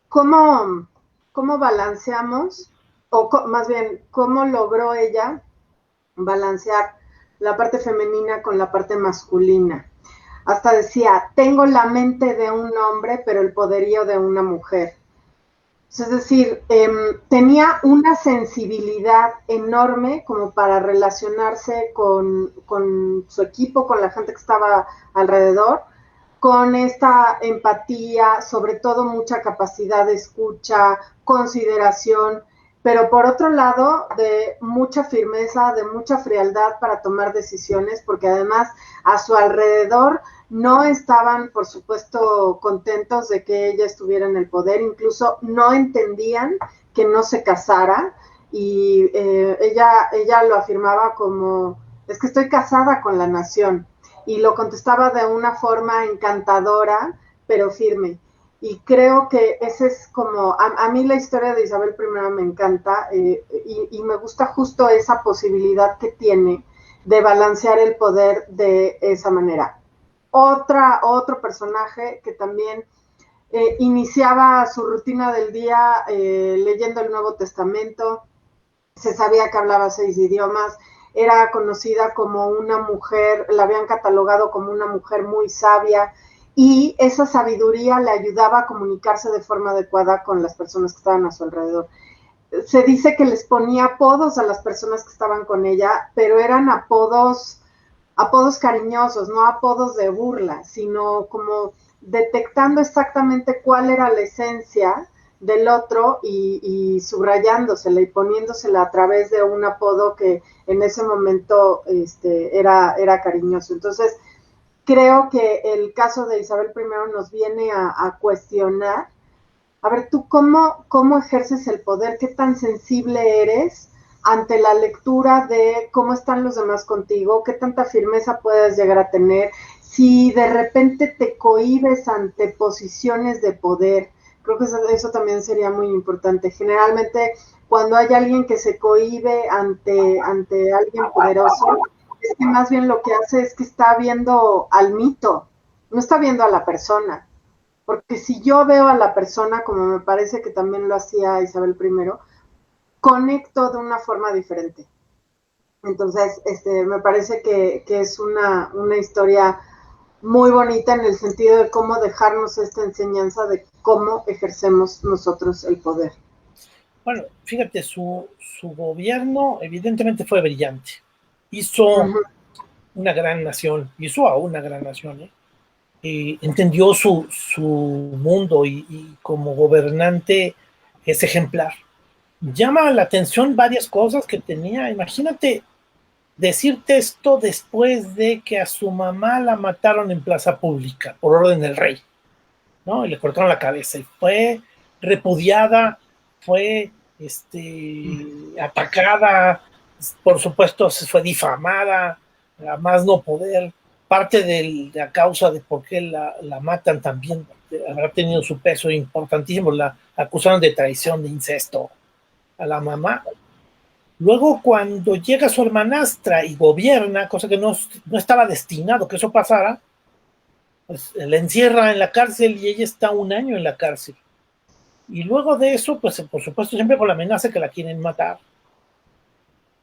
cómo balanceamos, o más bien, cómo logró ella balancear la parte femenina con la parte masculina. Hasta decía, tengo la mente de un hombre, pero el poderío de una mujer. Es decir, tenía una sensibilidad enorme como para relacionarse con su equipo, con la gente que estaba alrededor, con esta empatía, sobre todo mucha capacidad de escucha, consideración, pero por otro lado, de mucha firmeza, de mucha frialdad para tomar decisiones, porque además a su alrededor no estaban, por supuesto, contentos de que ella estuviera en el poder, incluso no entendían que no se casara, y ella lo afirmaba como, es que estoy casada con la nación, y lo contestaba de una forma encantadora, pero firme. Y creo que ese es como, a mí la historia de Isabel I me encanta, y me gusta justo esa posibilidad que tiene de balancear el poder de esa manera. Otro personaje que también iniciaba su rutina del día leyendo el Nuevo Testamento, se sabía que hablaba 6 idiomas, era conocida como una mujer, la habían catalogado como una mujer muy sabia, y esa sabiduría le ayudaba a comunicarse de forma adecuada con las personas que estaban a su alrededor. Se dice que les ponía apodos a las personas que estaban con ella, pero eran apodos cariñosos, no apodos de burla, sino como detectando exactamente cuál era la esencia del otro y subrayándosela y poniéndosela a través de un apodo que en ese momento era cariñoso. Entonces, creo que el caso de Isabel I nos viene a cuestionar, a ver, tú cómo ejerces el poder, qué tan sensible eres ante la lectura de cómo están los demás contigo, qué tanta firmeza puedes llegar a tener, si de repente te cohibes ante posiciones de poder. Creo que eso también sería muy importante. Generalmente, cuando hay alguien que se cohíbe ante alguien poderoso, es que más bien lo que hace es que está viendo al mito, no está viendo a la persona. Porque si yo veo a la persona, como me parece que también lo hacía Isabel I, conecto de una forma diferente. Entonces, me parece que es una historia muy bonita en el sentido de cómo dejarnos esta enseñanza de cómo ejercemos nosotros el poder. Bueno, fíjate, su gobierno evidentemente fue brillante. Hizo una gran nación, hizo a una gran nación, ¿eh? Entendió su mundo y como gobernante es ejemplar. Llama la atención varias cosas que tenía. Imagínate decirte esto después de que a su mamá la mataron en plaza pública por orden del rey, ¿no? Y le cortaron la cabeza y fue repudiada, fue atacada, por supuesto fue difamada, a más no poder. Parte de la causa de por qué la matan también habrá tenido su peso importantísimo. La acusaron de traición, de incesto a la mamá. Luego, cuando llega su hermanastra y gobierna, cosa que no estaba destinado que eso pasara, pues la encierra en la cárcel y ella está 1 año en la cárcel. Y luego de eso, pues por supuesto, siempre con la amenaza que la quieren matar.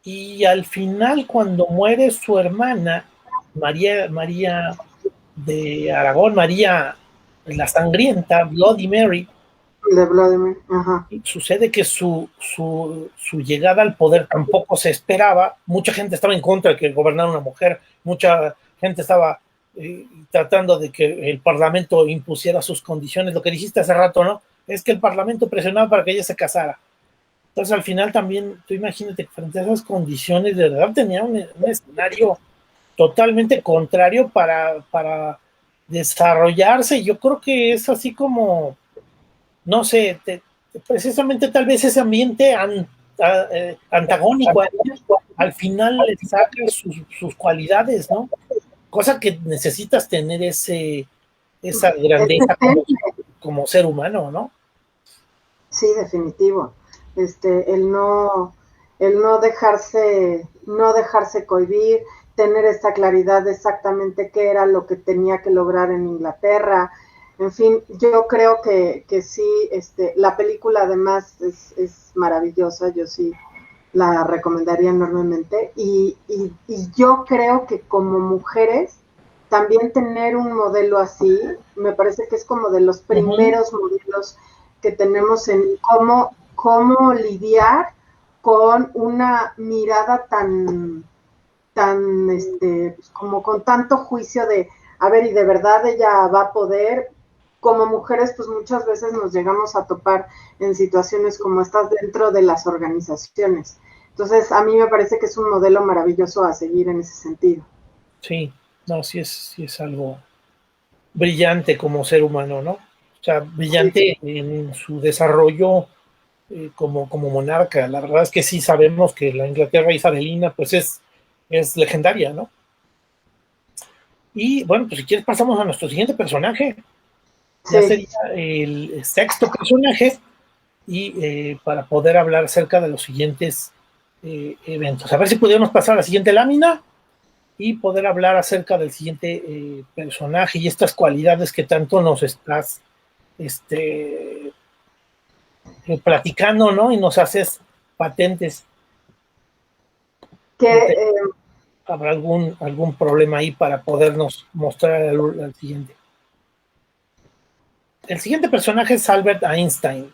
Y al final, cuando muere su hermana, María de Aragón, María la Sangrienta, Bloody Mary, De Vladimir, ajá. sucede que su llegada al poder tampoco se esperaba. Mucha gente estaba en contra de que gobernara una mujer, mucha gente estaba tratando de que el Parlamento impusiera sus condiciones. Lo que dijiste hace rato, ¿no? Es que el Parlamento presionaba para que ella se casara. Entonces, al final también, tú imagínate, frente a esas condiciones, de verdad tenía un escenario totalmente contrario para desarrollarse. Yo creo que es así como, no sé, precisamente tal vez ese ambiente antagónico al final le saca sus cualidades, ¿no? Cosa que necesitas tener esa grandeza como ser humano, ¿no? Sí, definitivo. El no dejarse cohibir, tener esta claridad de exactamente qué era lo que tenía que lograr en Inglaterra. En fin, yo creo que sí, la película además es maravillosa, yo sí la recomendaría enormemente. Y yo creo que como mujeres, también tener un modelo así, me parece que es como de los primeros modelos que tenemos en cómo lidiar con una mirada tan como con tanto juicio de a ver, y de verdad ella va a poder. Como mujeres, pues muchas veces nos llegamos a topar en situaciones como estas dentro de las organizaciones. Entonces, a mí me parece que es un modelo maravilloso a seguir en ese sentido. Sí, no, sí es algo brillante como ser humano, ¿no? O sea, Sí, brillante en su desarrollo como monarca. La verdad es que sí sabemos que la Inglaterra isabelina pues es legendaria, ¿no? Y bueno, pues si quieres pasamos a nuestro siguiente personaje. Ya sí. sería el sexto personaje y para poder hablar acerca de los siguientes eventos. A ver si pudiéramos pasar a la siguiente lámina y poder hablar acerca del siguiente personaje y estas cualidades que tanto nos estás este, platicando, ¿no? Y nos haces patentes. Que No te, ¿Habrá algún problema ahí para podernos mostrar al siguiente? El siguiente personaje es Albert Einstein.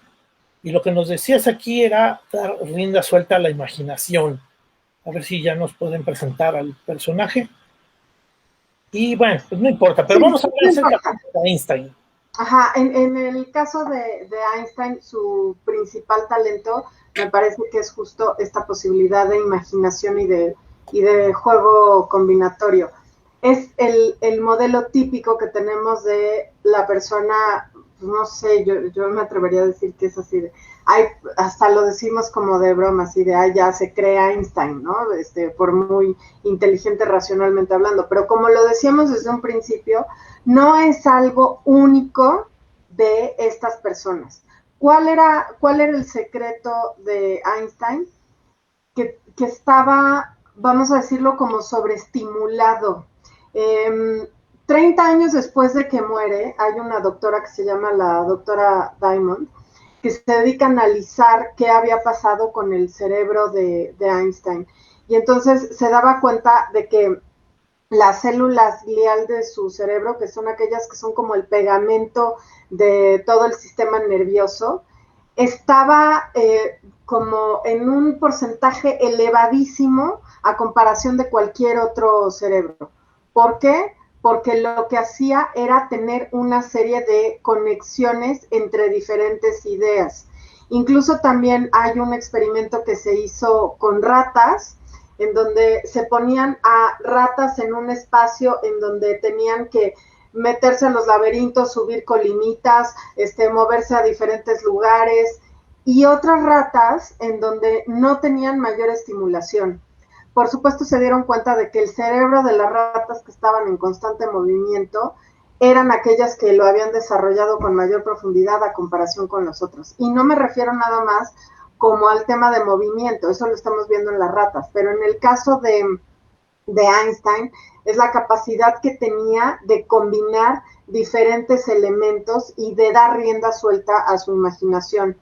Y lo que nos decías aquí era dar rienda suelta a la imaginación. A ver si ya nos pueden presentar al personaje. Y bueno, pues no importa, pero sí, vamos a hablar no acerca importa. de Einstein. Ajá, en el caso de Einstein, su principal talento me parece que es justo esta posibilidad de imaginación y de juego combinatorio. Es el modelo típico que tenemos de la persona, no sé, yo me atrevería a decir que es así de, ay, hasta lo decimos como de broma, así de, ay, ya se cree Einstein, ¿no? Por muy inteligente racionalmente hablando, pero como lo decíamos desde un principio, no es algo único de estas personas. ¿Cuál era el secreto de Einstein? Que estaba, vamos a decirlo, como sobreestimulado. 30 años después de que muere, hay una doctora que se llama la doctora Diamond, que se dedica a analizar qué había pasado con el cerebro de Einstein. Y entonces se daba cuenta de que las células glial de su cerebro, que son aquellas que son como el pegamento de todo el sistema nervioso, estaba como en un porcentaje elevadísimo a comparación de cualquier otro cerebro. ¿Por qué? Porque lo que hacía era tener una serie de conexiones entre diferentes ideas. Incluso también hay un experimento que se hizo con ratas, en donde se ponían a ratas en un espacio en donde tenían que meterse en los laberintos, subir colinitas, moverse a diferentes lugares, y otras ratas en donde no tenían mayor estimulación. Por supuesto se dieron cuenta de que el cerebro de las ratas que estaban en constante movimiento eran aquellas que lo habían desarrollado con mayor profundidad a comparación con los otros. Y no me refiero nada más como al tema de movimiento, eso lo estamos viendo en las ratas, pero en el caso de Einstein es la capacidad que tenía de combinar diferentes elementos y de dar rienda suelta a su imaginación.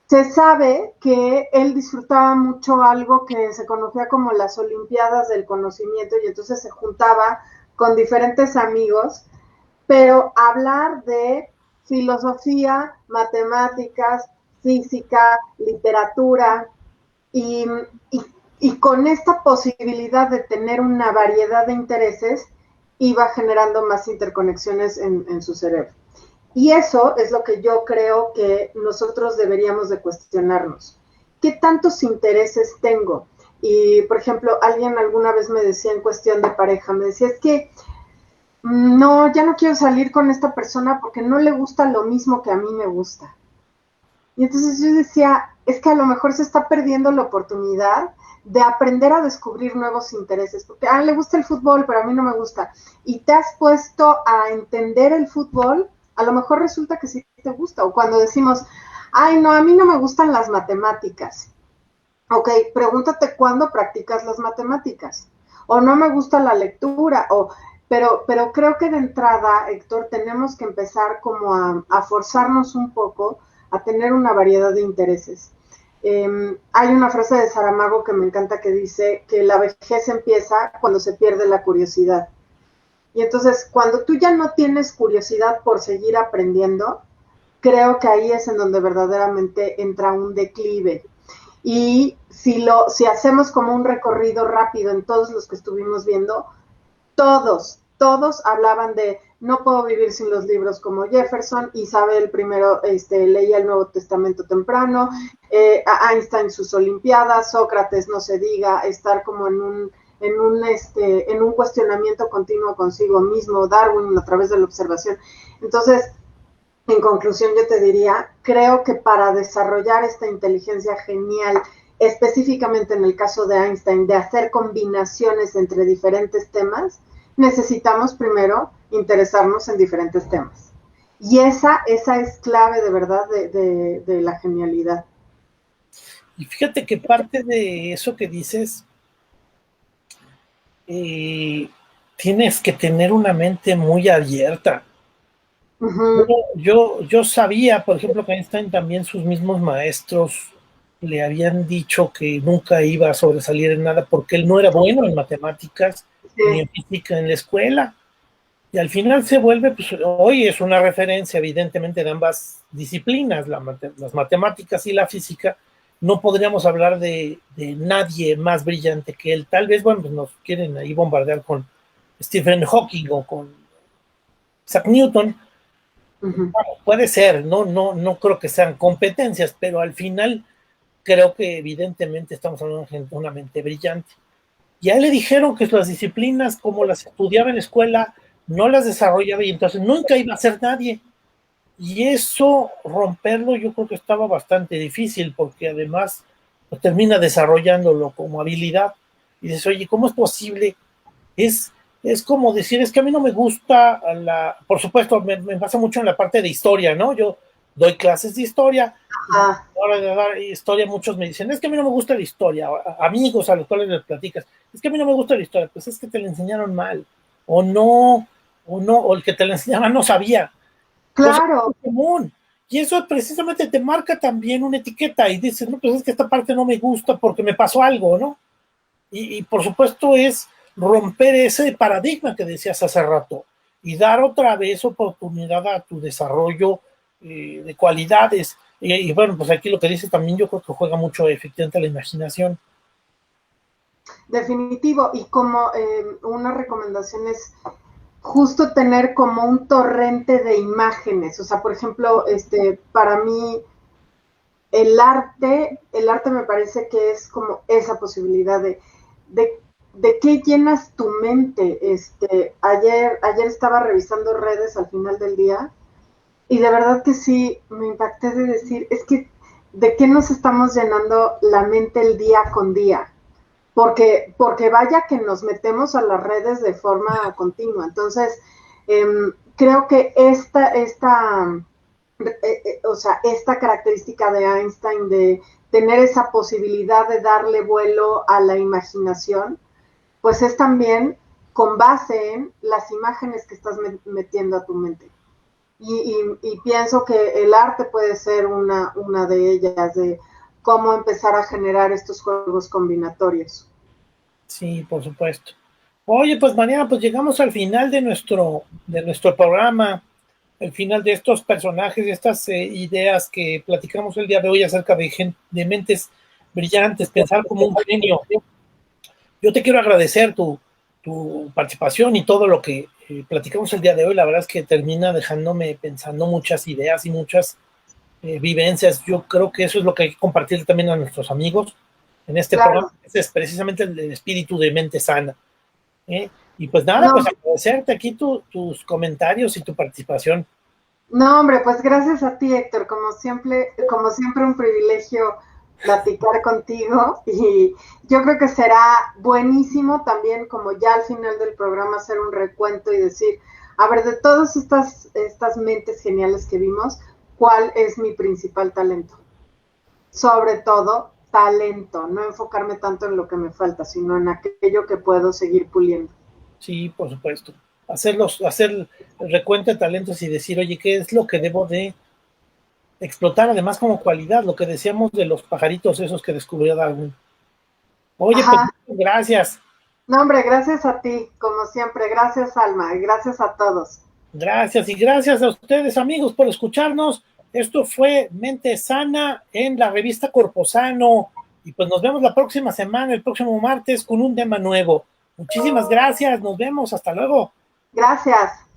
Se sabe que él disfrutaba mucho algo que se conocía como las Olimpiadas del Conocimiento, y entonces se juntaba con diferentes amigos, pero hablar de filosofía, matemáticas, física, literatura, y, y, y con esta posibilidad de tener una variedad de intereses, iba generando más interconexiones en su cerebro. Y eso es lo que yo creo que nosotros deberíamos de cuestionarnos. ¿Qué tantos intereses tengo? Y, por ejemplo, alguien alguna vez me decía en cuestión de pareja, me decía, es que no, ya no quiero salir con esta persona porque no le gusta lo mismo que a mí me gusta. Y entonces yo decía, es que a lo mejor se está perdiendo la oportunidad de aprender a descubrir nuevos intereses, porque a él le gusta el fútbol, pero a mí no me gusta. Y te has puesto a entender el fútbol, a lo mejor resulta que sí te gusta. O cuando decimos, ay, no, a mí no me gustan las matemáticas. Ok, pregúntate cuándo practicas las matemáticas. O no me gusta la lectura, pero creo que de entrada, Héctor, tenemos que empezar como a forzarnos un poco a tener una variedad de intereses. Hay una frase de Saramago que me encanta que dice que la vejez empieza cuando se pierde la curiosidad. Y entonces, cuando tú ya no tienes curiosidad por seguir aprendiendo, creo que ahí es en donde verdaderamente entra un declive. Y si hacemos como un recorrido rápido en todos los que estuvimos viendo, todos hablaban de no puedo vivir sin los libros como Jefferson, Isabel primero leía el Nuevo Testamento temprano, a Einstein sus Olimpiadas, Sócrates no se diga, estar como en un cuestionamiento continuo consigo mismo, Darwin a través de la observación. Entonces, en conclusión, yo te diría, creo que para desarrollar esta inteligencia genial, específicamente en el caso de Einstein, de hacer combinaciones entre diferentes temas, necesitamos primero interesarnos en diferentes temas. Y esa es clave de verdad de la genialidad. Y fíjate que parte de eso que dices, tienes que tener una mente muy abierta. Uh-huh. Yo sabía, por ejemplo, que Einstein también sus mismos maestros le habían dicho que nunca iba a sobresalir en nada porque él no era bueno en matemáticas ni en física en la escuela. Y al final se vuelve, pues hoy es una referencia evidentemente de ambas disciplinas, las matemáticas y la física. No podríamos hablar de nadie más brillante que él. Tal vez, bueno, pues nos quieren ahí bombardear con Stephen Hawking o con Isaac Newton. Uh-huh. Puede ser, no creo que sean competencias, pero al final creo que evidentemente estamos hablando de una mente brillante. Y a él le dijeron que las disciplinas como las estudiaba en la escuela no las desarrollaba y entonces nunca iba a ser nadie. Y eso, romperlo, yo creo que estaba bastante difícil porque además pues, termina desarrollándolo como habilidad. Y dices, oye, ¿cómo es posible? Es como decir, es que a mí no me gusta por supuesto, me pasa mucho en la parte de historia, ¿no? Yo doy clases de historia, y a la hora de dar historia muchos me dicen, es que a mí no me gusta la historia, amigos a los cuales les platicas, es que a mí no me gusta la historia, pues es que te la enseñaron mal, o el que te la enseñaba no sabía. Claro. Cosa común. Y eso precisamente te marca también una etiqueta y dices, no, pues es que esta parte no me gusta porque me pasó algo, ¿no? Y por supuesto es romper ese paradigma que decías hace rato y dar otra vez oportunidad a tu desarrollo de cualidades. Y bueno, pues aquí lo que dices también yo creo que juega mucho efectivamente la imaginación. Definitivo, y como una recomendación es justo tener como un torrente de imágenes, o sea, por ejemplo, para mí el arte me parece que es como esa posibilidad de qué llenas tu mente. Ayer estaba revisando redes al final del día y de verdad que sí, me impacté de decir, es que de qué nos estamos llenando la mente el día con día. Porque vaya que nos metemos a las redes de forma continua. Entonces, creo que esta característica de Einstein de tener esa posibilidad de darle vuelo a la imaginación, pues es también con base en las imágenes que estás metiendo a tu mente. Y pienso que el arte puede ser una de ellas, de cómo empezar a generar estos juegos combinatorios. Sí, por supuesto. Oye, pues Mariana, pues llegamos al final de nuestro programa, el final de estos personajes, de estas ideas que platicamos el día de hoy acerca de mentes brillantes, pensar como un genio. Yo te quiero agradecer tu participación y todo lo que platicamos el día de hoy. La verdad es que termina dejándome pensando muchas ideas y muchas vivencias. Yo creo que eso es lo que hay que compartir también a nuestros amigos en este programa. Ese es precisamente el espíritu de mente sana. Y pues nada, pues agradecerte aquí tus comentarios y tu participación. No, hombre, pues gracias a ti, Héctor, como siempre un privilegio platicar contigo y yo creo que será buenísimo también como ya al final del programa hacer un recuento y decir, a ver, de todas estas mentes geniales que vimos, ¿cuál es mi principal talento? Sobre todo, talento, no enfocarme tanto en lo que me falta, sino en aquello que puedo seguir puliendo. Sí, por supuesto. Hacer el recuento de talentos y decir, oye, ¿qué es lo que debo de explotar además como cualidad? Lo que decíamos de los pajaritos esos que descubrió Darwin. Oye, pues gracias. No, hombre, gracias a ti, como siempre. Gracias, Alma, y gracias a todos. Gracias y gracias a ustedes, amigos, por escucharnos. Esto fue Mente Sana en la revista Corposano. Y pues nos vemos la próxima semana, el próximo martes, con un tema nuevo. Muchísimas gracias, nos vemos, hasta luego. Gracias.